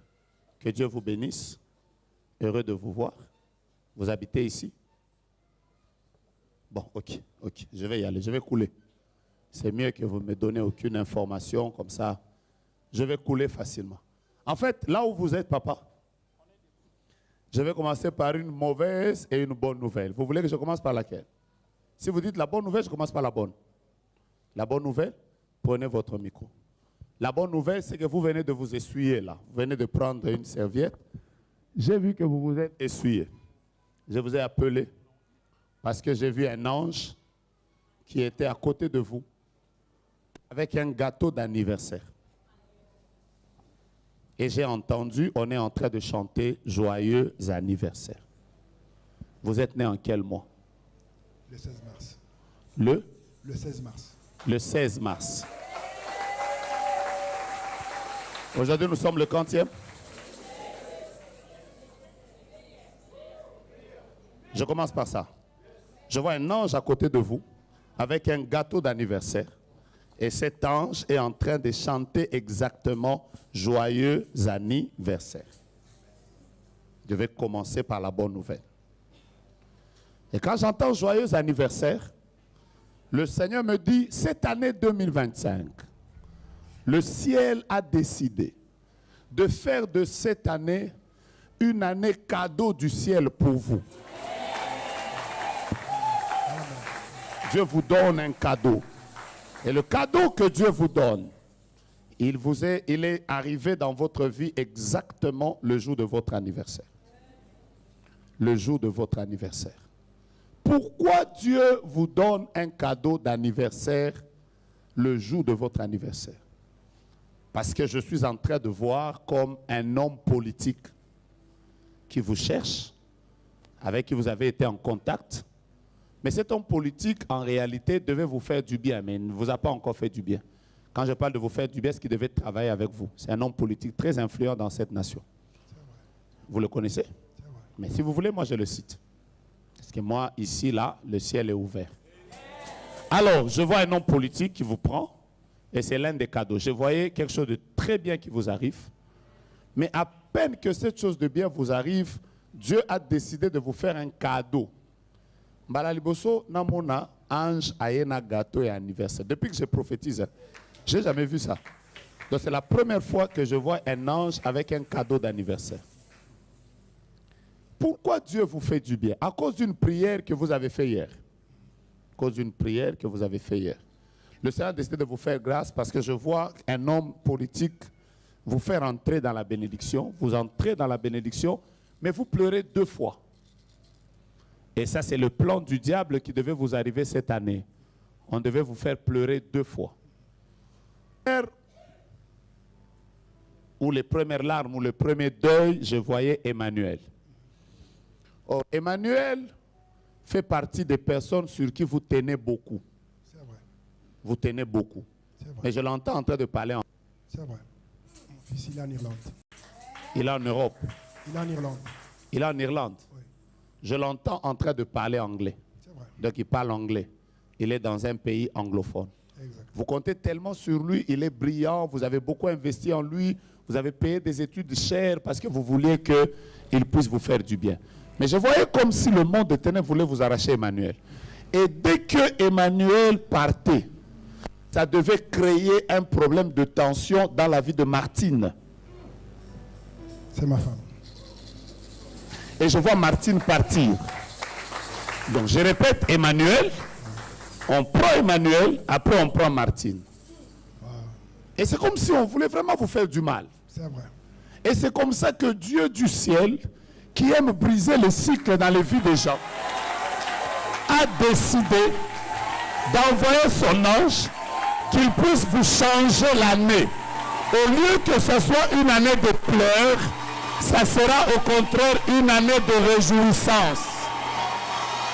Que Dieu vous bénisse. Heureux de vous voir. Vous habitez ici? Bon, ok. Je vais y aller. Je vais couler. C'est mieux que vous ne me donnez aucune information comme ça. Je vais couler facilement. En fait, là où vous êtes, papa, je vais commencer par une mauvaise et une bonne nouvelle. Vous voulez que je commence par laquelle? Si vous dites la bonne nouvelle, je commence par la bonne. La bonne nouvelle, prenez votre micro. La bonne nouvelle, c'est que vous venez de vous essuyer là. Vous venez de prendre une serviette. J'ai vu que vous vous êtes essuyé. Je vous ai appelé parce que j'ai vu un ange qui était à côté de vous avec un gâteau d'anniversaire. Et j'ai entendu, on est en train de chanter « Joyeux anniversaire ». Vous êtes né en quel mois? Le 16 mars. Le 16 mars. Le 16 mars. Aujourd'hui, nous sommes le quantième? Je commence par ça. Je vois un ange à côté de vous avec un gâteau d'anniversaire. Et cet ange est en train de chanter exactement « Joyeux anniversaire ». Je vais commencer par la bonne nouvelle. Et quand j'entends « Joyeux anniversaire », le Seigneur me dit, cette année 2025, le ciel a décidé de faire de cette année une année cadeau du ciel pour vous. Dieu vous donne un cadeau. Et le cadeau que Dieu vous donne, il est arrivé dans votre vie exactement le jour de votre anniversaire. Le jour de votre anniversaire. Pourquoi Dieu vous donne un cadeau d'anniversaire le jour de votre anniversaire? Parce que je suis en train de voir comme un homme politique qui vous cherche, avec qui vous avez été en contact. Mais cet homme politique, en réalité, devait vous faire du bien, mais il ne vous a pas encore fait du bien. Quand je parle de vous faire du bien, c'est qu'il devait travailler avec vous. C'est un homme politique très influent dans cette nation. Vous le connaissez? Mais si vous voulez, moi je le cite. Parce que moi, ici, là, le ciel est ouvert. Alors, je vois un homme politique qui vous prend, et c'est l'un des cadeaux. Je voyais quelque chose de très bien qui vous arrive, mais à peine que cette chose de bien vous arrive, Dieu a décidé de vous faire un cadeau. Mbalaliboso namona ange ayena gâteau et anniversaire. Depuis que je prophétise, j'ai jamais vu ça. Donc c'est la première fois que je vois un ange avec un cadeau d'anniversaire. Pourquoi Dieu vous fait du bien? À cause d'une prière que vous avez fait hier. À cause d'une prière que vous avez fait hier. Le Seigneur a décidé de vous faire grâce parce que je vois un homme politique vous faire entrer dans la bénédiction. Vous entrez dans la bénédiction, mais vous pleurez 2 fois. Et ça, c'est le plan du diable qui devait vous arriver cette année. On devait vous faire pleurer 2 fois. Ou les premières larmes, ou le premier deuil, je voyais Emmanuel. Or, Emmanuel fait partie des personnes sur qui vous tenez beaucoup. C'est vrai. Vous tenez beaucoup. C'est vrai. Mais je l'entends en train de parler en... C'est vrai. Mon fils, il est en Irlande. Il est en Europe. Il est en Irlande. Il est en Irlande. Oui. Je l'entends en train de parler anglais. C'est vrai. Donc il parle anglais. Il est dans un pays anglophone. Exact. Vous comptez tellement sur lui, il est brillant, vous avez beaucoup investi en lui, vous avez payé des études chères parce que vous vouliez qu'il puisse vous faire du bien. Mais je voyais comme si le monde de ténèbres voulait vous arracher Emmanuel. Et dès que Emmanuel partait, ça devait créer un problème de tension dans la vie de Martine. C'est ma femme. Et je vois Martine partir. Donc je répète, Emmanuel, on prend Emmanuel, après on prend Martine. Wow. Et c'est comme si on voulait vraiment vous faire du mal. C'est vrai. Et c'est comme ça que Dieu du ciel, qui aime briser le cycle dans les vies des gens, a décidé d'envoyer son ange qu'il puisse vous changer l'année. Au lieu que ce soit une année de pleurs, ça sera au contraire une année de réjouissance.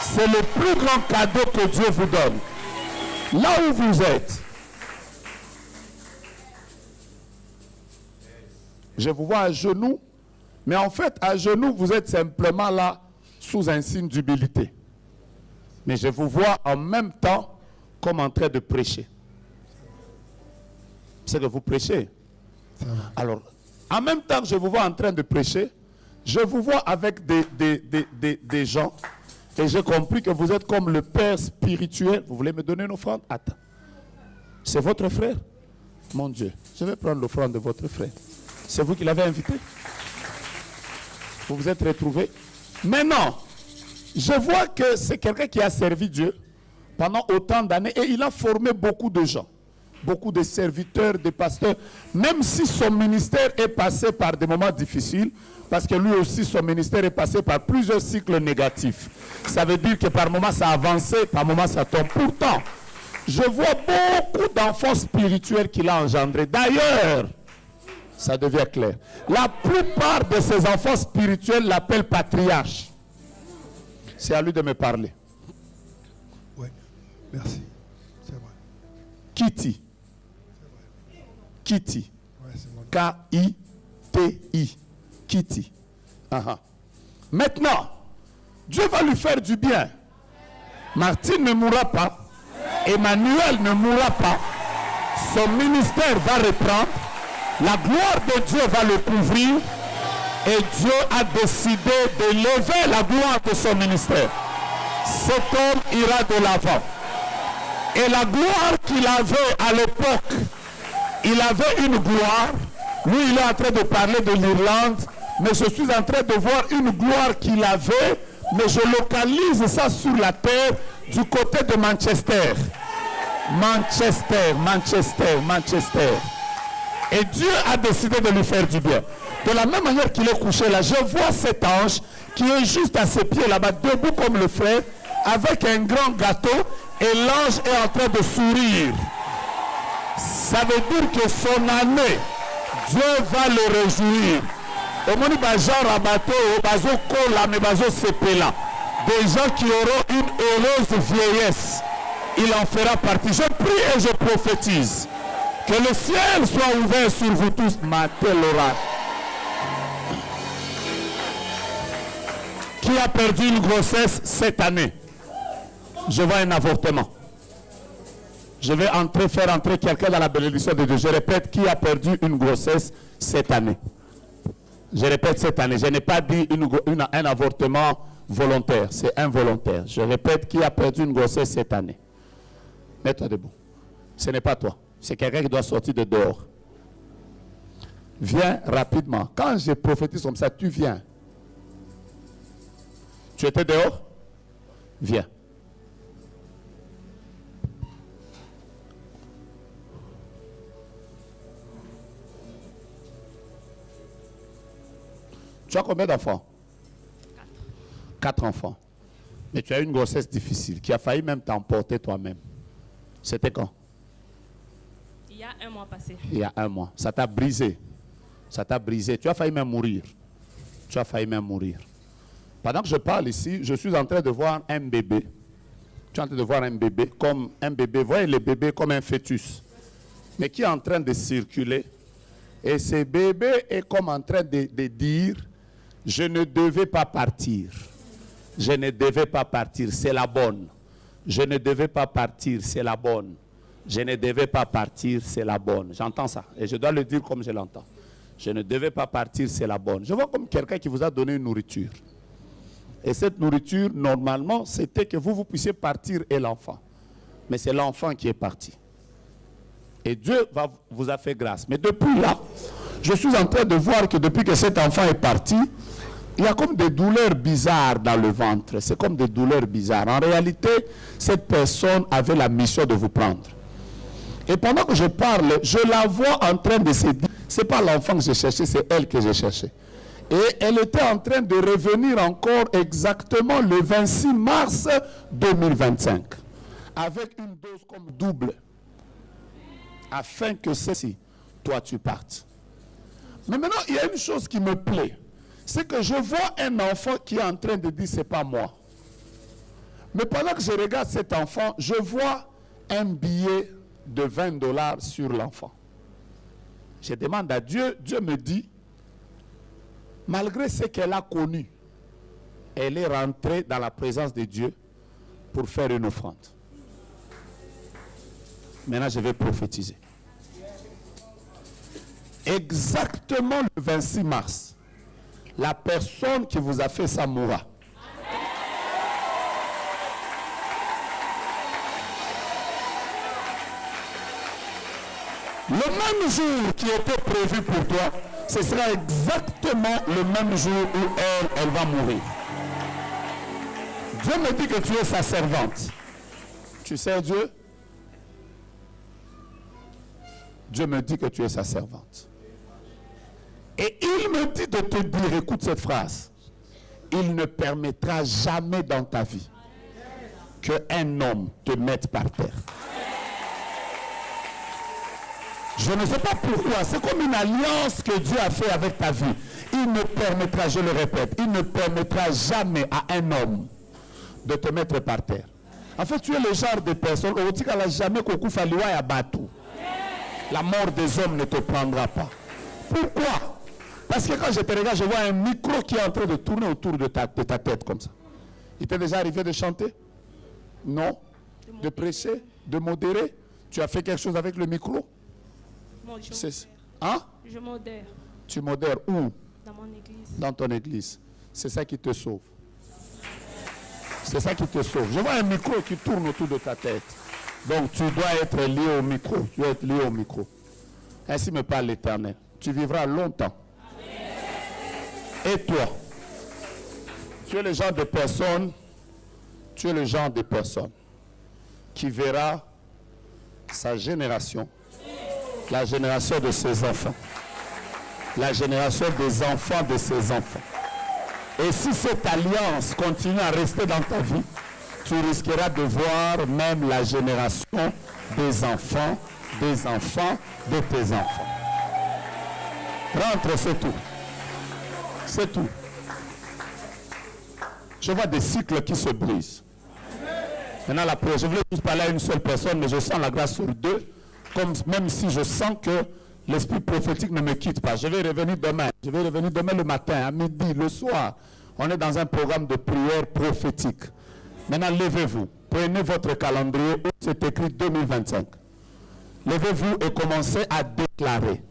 C'est le plus grand cadeau que Dieu vous donne. Là où vous êtes, je vous vois à genoux, mais en fait, à genoux, vous êtes simplement là sous un signe d'humilité. Mais je vous vois en même temps comme en train de prêcher. C'est que vous prêchez. Alors, en même temps que je vous vois en train de prêcher, je vous vois avec des gens, et j'ai compris que vous êtes comme le père spirituel. Vous voulez me donner une offrande? Attends. C'est votre frère? Mon Dieu, je vais prendre l'offrande de votre frère. C'est vous qui l'avez invité? Vous vous êtes retrouvés? Maintenant, je vois que c'est quelqu'un qui a servi Dieu pendant autant d'années et il a formé beaucoup de gens, beaucoup de serviteurs, de pasteurs, même si son ministère est passé par des moments difficiles, parce que lui aussi, son ministère est passé par plusieurs cycles négatifs. Ça veut dire que par moments ça avançait, par moments ça tombe. Pourtant, je vois beaucoup d'enfants spirituels qu'il a engendrés. D'ailleurs, ça devient clair. La plupart de ces enfants spirituels l'appellent patriarche. C'est à lui de me parler. Oui, merci. C'est vrai. Kitty. Kitty. Ouais, c'est mon... K-I-T-I. Kitty. Maintenant, Dieu va lui faire du bien. Martine ne mourra pas. Emmanuel ne mourra pas. Son ministère va reprendre. La gloire de Dieu va le couvrir. Et Dieu a décidé de lever la gloire de son ministère. Cet homme ira de l'avant. Et la gloire qu'il avait à l'époque, il avait une gloire. Lui, il est en train de parler de l'Irlande. Mais je suis en train de voir une gloire qu'il avait. Mais je localise ça sur la terre du côté de Manchester. Manchester. Et Dieu a décidé de lui faire du bien. De la même manière qu'il est couché là, je vois cet ange qui est juste à ses pieds là-bas, debout comme le frère, avec un grand gâteau, et l'ange est en train de sourire. Ça veut dire que son année, Dieu va le réjouir. Des gens qui auront une heureuse vieillesse, il en fera partie. Je prie et je prophétise que le ciel soit ouvert sur vous tous. Matelora. Qui a perdu une grossesse cette année? Je vois un avortement. Je vais faire entrer quelqu'un dans la bénédiction de Dieu. Je répète, qui a perdu une grossesse cette année? Je répète, cette année. Je n'ai pas dit un avortement volontaire. C'est involontaire. Je répète, qui a perdu une grossesse cette année? Mets-toi debout. Ce n'est pas toi. C'est quelqu'un qui doit sortir de dehors. Viens rapidement. Quand je prophétise comme ça, tu viens. Tu étais dehors? Viens. Tu as combien d'enfants? 4 enfants. Mais tu as eu une grossesse difficile qui a failli même t'emporter toi-même. C'était quand? Il y a 1 mois passé. Il y a 1 mois. Ça t'a brisé. Ça t'a brisé. Tu as failli même mourir. Tu as failli même mourir. Pendant que je parle ici, je suis en train de voir un bébé. Tu es en train de voir un bébé comme un bébé. Vous voyez le bébé comme un fœtus. Mais qui est en train de circuler. Et ce bébé est comme en train de dire, je ne devais pas partir. Je ne devais pas partir, c'est la bonne. Je ne devais pas partir, c'est la bonne. Je ne devais pas partir, c'est la bonne. J'entends ça et je dois le dire comme je l'entends. Je ne devais pas partir, c'est la bonne. Je vois comme quelqu'un qui vous a donné une nourriture. Et cette nourriture, normalement, c'était que vous puissiez partir et l'enfant. Mais c'est l'enfant qui est parti. Et Dieu vous a fait grâce. Mais depuis là, je suis en train de voir que depuis que cet enfant est parti, il y a comme des douleurs bizarres dans le ventre. C'est comme des douleurs bizarres. En réalité, cette personne avait la mission de vous prendre. Et pendant que je parle, je la vois en train de se dire, ce n'est pas l'enfant que j'ai cherché, c'est elle que j'ai cherché. Et elle était en train de revenir encore exactement le 26 mars 2025. Avec une dose comme double. Afin que ceci, toi tu partes. Mais maintenant, il y a une chose qui me plaît. C'est que je vois un enfant qui est en train de dire, c'est pas moi. Mais pendant que je regarde cet enfant, je vois un billet de $20 sur l'enfant. Je demande à Dieu, Dieu me dit, malgré ce qu'elle a connu, elle est rentrée dans la présence de Dieu pour faire une offrande. Maintenant, je vais prophétiser. Exactement le 26 mars, la personne qui vous a fait ça mourra. Le même jour qui était prévu pour toi, ce sera exactement le même jour où elle va mourir. Dieu me dit que tu es sa servante. Tu sais Dieu? Dieu me dit que tu es sa servante. Et il me dit de te dire, écoute cette phrase, il ne permettra jamais dans ta vie qu'un homme te mette par terre. Je ne sais pas pourquoi, c'est comme une alliance que Dieu a fait avec ta vie. Il ne permettra, je le répète, il ne permettra jamais à un homme de te mettre par terre. En fait, tu es le genre de personne, la mort des hommes ne te prendra pas. Pourquoi? Parce que quand je te regarde, je vois un micro qui est en train de tourner autour de ta tête comme ça. Il t'est déjà arrivé de chanter? Non? De prêcher? De modérer? Tu as fait quelque chose avec le micro? Hein? Je modère. Tu modères où? Dans mon église. Dans ton église. C'est ça qui te sauve. C'est ça qui te sauve. Je vois un micro qui tourne autour de ta tête. Donc tu dois être lié au micro. Tu dois être lié au micro. Ainsi me parle l'Éternel. Tu vivras longtemps. Et toi? Tu es le genre de personne, qui verra sa génération, la génération de ses enfants, la génération des enfants de ses enfants. Et si cette alliance continue à rester dans ta vie, tu risqueras de voir même la génération des enfants de tes enfants. Rentre, c'est tout. C'est tout. Je vois des cycles qui se brisent. Maintenant, je voulais juste parler à une seule personne, mais je sens la grâce sur deux, comme même si je sens que l'esprit prophétique ne me quitte pas. Je vais revenir demain. Je vais revenir demain le matin, à midi, le soir. On est dans un programme de prière prophétique. Maintenant, levez-vous. Prenez votre calendrier où c'est écrit 2025. Levez-vous et commencez à déclarer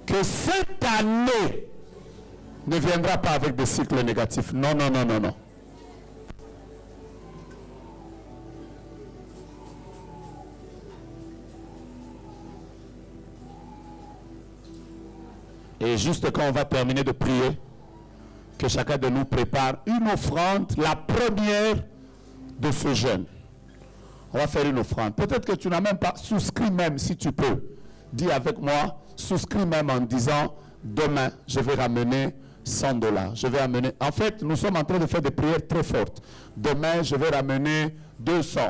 que cette année ne viendra pas avec des cycles négatifs. Non, non, non, non, non. Et juste quand on va terminer de prier, que chacun de nous prépare une offrande, la première de ce jeûne. On va faire une offrande. Peut-être que tu n'as même pas souscrit, même si tu peux. Dis avec moi, souscris même en disant, demain, je vais ramener $100. Je vais amener. En fait, nous sommes en train de faire des prières très fortes. Demain, je vais ramener 200,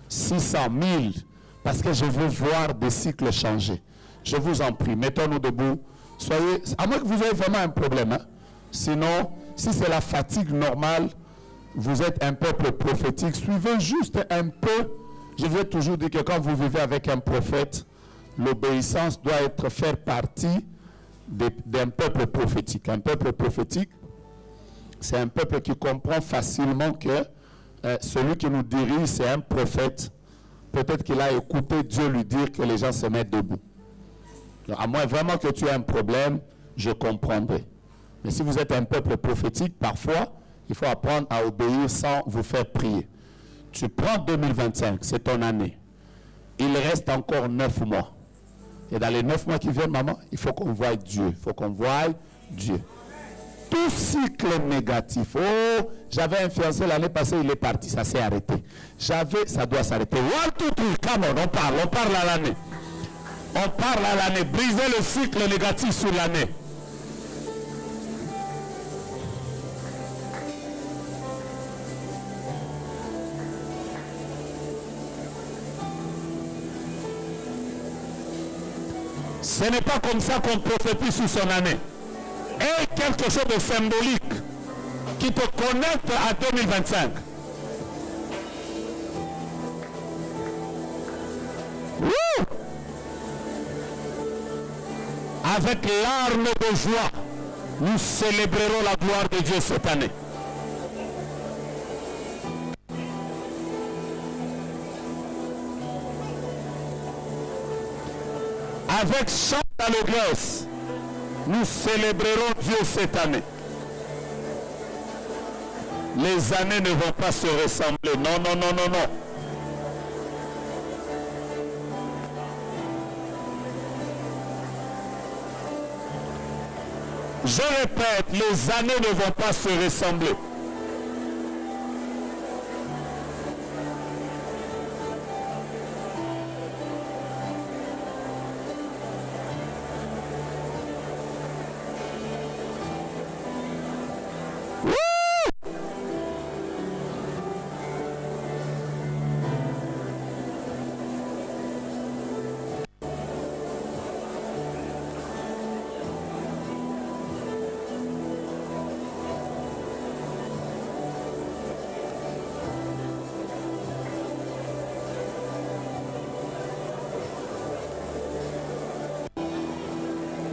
600, 1000, parce que je veux voir des cycles changer. Je vous en prie, mettons-nous debout. Soyez, à moins que vous ayez vraiment un problème. Hein? Sinon, si c'est la fatigue normale, vous êtes un peuple prophétique. Suivez juste un peu. Je vous ai toujours dit que quand vous vivez avec un prophète, l'obéissance doit faire partie d'un peuple prophétique. Un peuple prophétique, c'est un peuple qui comprend facilement que celui qui nous dirige, c'est un prophète. Peut-être qu'il a écouté Dieu lui dire que les gens se mettent debout. Donc, à moins vraiment que tu aies un problème, je comprendrai. Mais si vous êtes un peuple prophétique, parfois, il faut apprendre à obéir sans vous faire prier. Tu prends 2025, c'est ton année. Il reste encore 9 mois. Et dans les 9 mois qui viennent, maman, il faut qu'on voie Dieu. Il faut qu'on voie Dieu. Tout cycle négatif. Oh, j'avais un fiancé l'année passée, il est parti. Ça s'est arrêté. Ça doit s'arrêter. One, two, three. Come on, on parle à l'année. On parle à l'année. Briser le cycle négatif sur l'année. Ce n'est pas comme ça qu'on prophétise sur son année. Et quelque chose de symbolique qui te connecte à 2025. Wouh! Avec larmes de joie, nous célébrerons la gloire de Dieu cette année. Avec chant d'allégresse, nous célébrerons Dieu cette année. Les années ne vont pas se ressembler. Non, non, non, non, non. Je répète, les années ne vont pas se ressembler.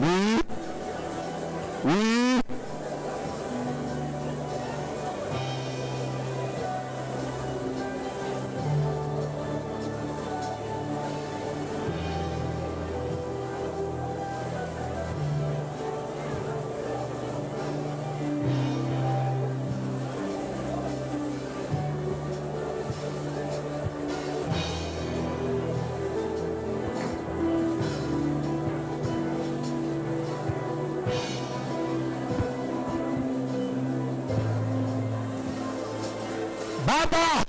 Oui. Oui. Baba!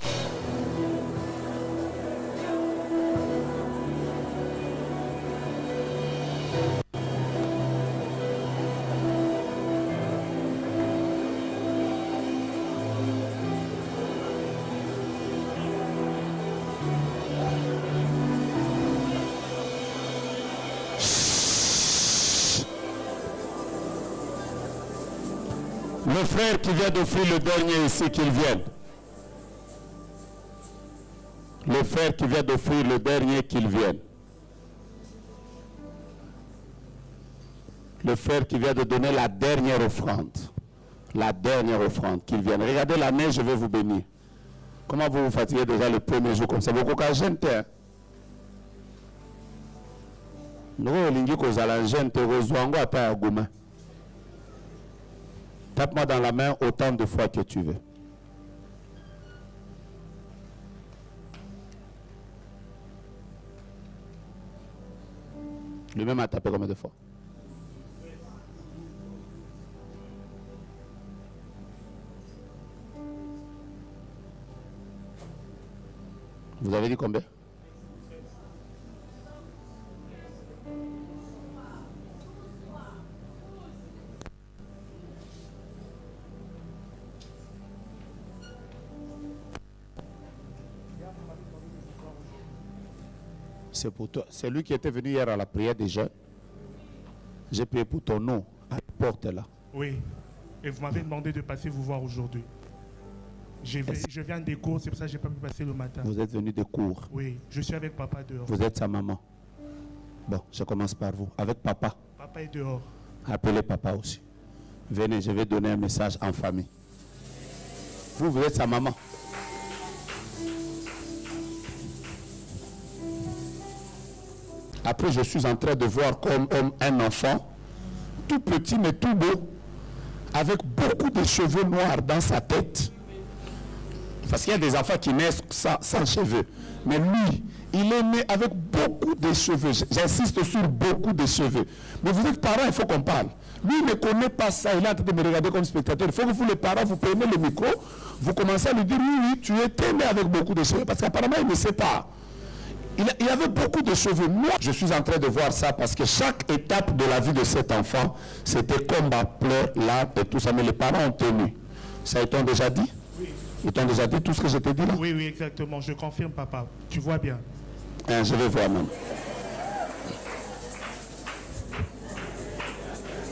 Le frère qui vient d'offrir le dernier ici, qu'il vienne. Le frère qui vient d'offrir le dernier, qu'il vienne. Le frère qui vient de donner la dernière offrande. La dernière offrande, qu'il vienne. Regardez l'année, je vais vous bénir. Comment vous vous fatiguez déjà le premier jour comme ça? Beaucoup de gens, tape-moi dans la main autant de fois que tu veux. Lui-même a tapé combien de fois? Vous avez dit combien? C'est pour toi. C'est lui qui était venu hier à la prière des jeunes. J'ai payé pour ton nom à la porte là. Oui. Et vous m'avez demandé de passer vous voir aujourd'hui. Je viens des cours, c'est pour ça que je n'ai pas pu passer le matin. Vous êtes venu de cours? Oui, je suis avec papa dehors. Vous êtes sa maman? Bon, je commence par vous. Avec papa? Papa est dehors. Appelez papa aussi. Venez, je vais donner un message en famille. Vous êtes sa maman? Après, je suis en train de voir comme un enfant, tout petit mais tout beau, avec beaucoup de cheveux noirs dans sa tête. Parce qu'il y a des enfants qui naissent sans cheveux. Mais lui, il est né avec beaucoup de cheveux. J'insiste sur beaucoup de cheveux. Mais vous êtes parents, il faut qu'on parle. Lui, il ne connaît pas ça. Il est en train de me regarder comme spectateur. Il faut que vous, les parents, vous prenez le micro, vous commencez à lui dire, oui, tu es né avec beaucoup de cheveux. Parce qu'apparemment, il ne sait pas. Il y avait beaucoup de cheveux. Moi, je suis en train de voir ça parce que chaque étape de la vie de cet enfant, c'était combat, pleurs, larmes et tout ça. Mais les parents ont tenu. Ça, ils t'ont déjà dit? Oui. Ils t'ont déjà dit tout ce que je t'ai dit là? Oui, oui, exactement. Je confirme, papa. Tu vois bien. Hein, je vais voir même.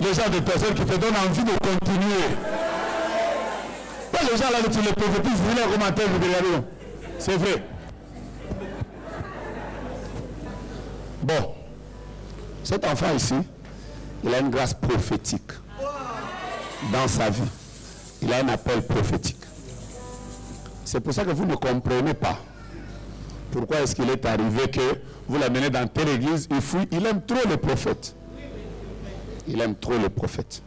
Les gens de personnes qui te donnent envie de continuer. Pas les gens là que tu les prophétises, vous les commentaires, vous regardez. C'est vrai. Bon, cet enfant ici, il a une grâce prophétique dans sa vie. Il a un appel prophétique. C'est pour ça que vous ne comprenez pas pourquoi est-ce qu'il est arrivé que vous l'amenez dans telle église, il fuit. Il aime trop les prophètes. Il aime trop les prophètes.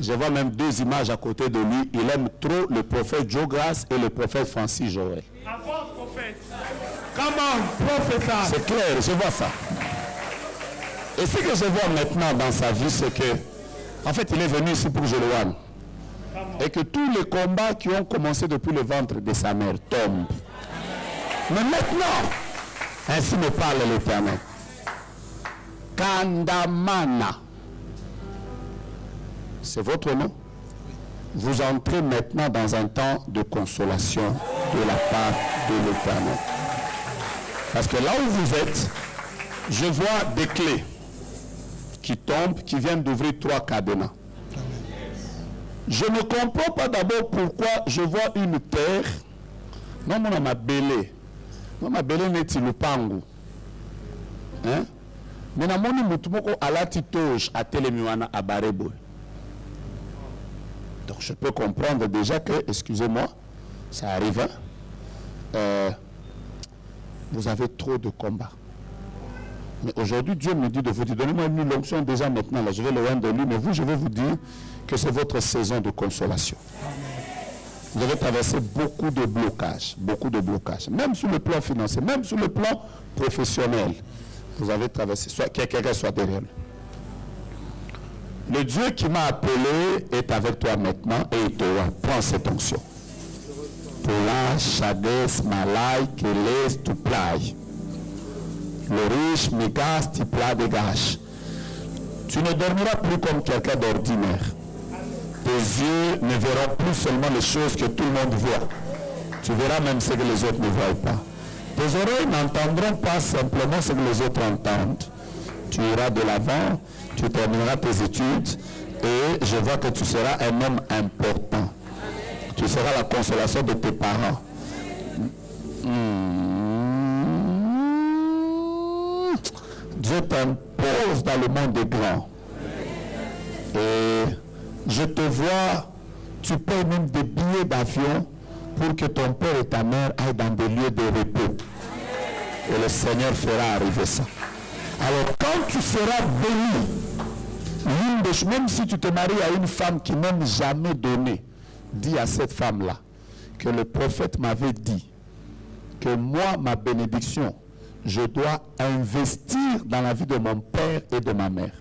Je vois même deux images à côté de lui. Il aime trop le prophète Joe Grace et le prophète Francis Joël. Avance, prophète. Comment, professeur? C'est clair, je vois ça. Et ce que je vois maintenant dans sa vie, c'est que, en fait, il est venu ici pour Jéloane. Et que tous les combats qui ont commencé depuis le ventre de sa mère tombent. Mais maintenant, ainsi me parle l'Éternel. Kandamana. C'est votre nom. Vous entrez maintenant dans un temps de consolation de la part de l'Éternel. Parce que là où vous êtes, je vois des clés qui tombent, qui viennent d'ouvrir 3 cadenas. Je ne comprends pas d'abord pourquoi je vois une terre. Non, mon ma belé. Non, ma belé n'est le pangu. Hein? Mais na moni mutumoko alati toge à telemiwana à Barebo. Donc je peux comprendre déjà que, excusez-moi, ça arrive, hein? Vous avez trop de combats. Mais aujourd'hui, Dieu me dit de vous dire, donnez-moi une onction déjà maintenant, là, je vais le rendre de lui, mais vous, je vais vous dire que c'est votre saison de consolation. Vous avez traversé beaucoup de blocages, même sur le plan financier, même sur le plan professionnel. Vous avez traversé, soit quelqu'un soit derrière lui. Le Dieu qui m'a appelé est avec toi maintenant et il te prend cette onction. Pola, Chades, Malai, Keles, Tuplai. Le riche, Migas, Tipla, dégage. Tu ne dormiras plus comme quelqu'un d'ordinaire. Tes yeux ne verront plus seulement les choses que tout le monde voit. Tu verras même ce que les autres ne voient pas. Tes oreilles n'entendront pas simplement ce que les autres entendent. Tu iras de l'avant, tu termineras tes études et je vois que tu seras un homme important. Tu seras la consolation de tes parents. Dieu t'impose dans le monde des grands. Et je te vois, tu payes même des billets d'avion pour que ton père et ta mère aillent dans des lieux de repos. Et le Seigneur fera arriver ça. Alors quand tu seras béni, même si tu te maries à une femme qui n'aime jamais donner, dis à cette femme-là que le prophète m'avait dit que moi, ma bénédiction, je dois investir dans la vie de mon père et de ma mère.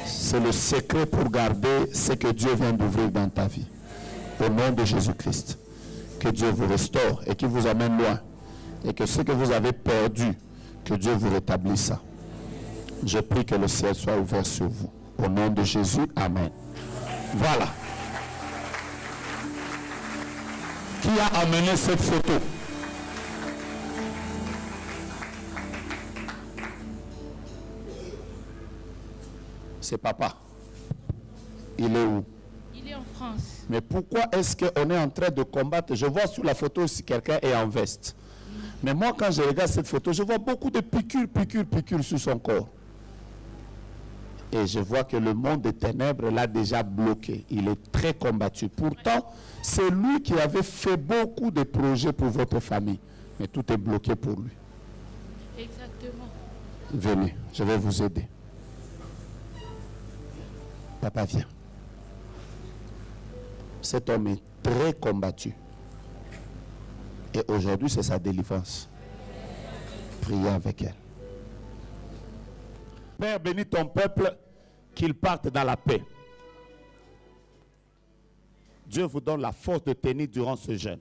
C'est le secret pour garder ce que Dieu vient d'ouvrir dans ta vie. Au nom de Jésus-Christ. Que Dieu vous restaure et qu'il vous amène loin. Et que ce que vous avez perdu, que Dieu vous rétablisse ça. Je prie que le ciel soit ouvert sur vous. Au nom de Jésus, amen. Voilà. Qui a amené cette photo? C'est papa. Il est où? Il est en France. Mais pourquoi est-ce qu'on est en train de combattre? Je vois sur la photo si quelqu'un est en veste. Mais moi, quand je regarde cette photo, je vois beaucoup de piqûres sur son corps. Et je vois que le monde des ténèbres l'a déjà bloqué. Il est très combattu. Pourtant, c'est lui qui avait fait beaucoup de projets pour votre famille. Mais tout est bloqué pour lui. Exactement. Venez, je vais vous aider. Papa, viens. Cet homme est très combattu. Et aujourd'hui, c'est sa délivrance. Priez avec elle. Père, bénis ton peuple, qu'il parte dans la paix. Dieu vous donne la force de tenir durant ce jeûne.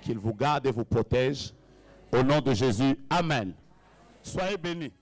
Qu'il vous garde et vous protège. Au nom de Jésus, Amen. Soyez bénis.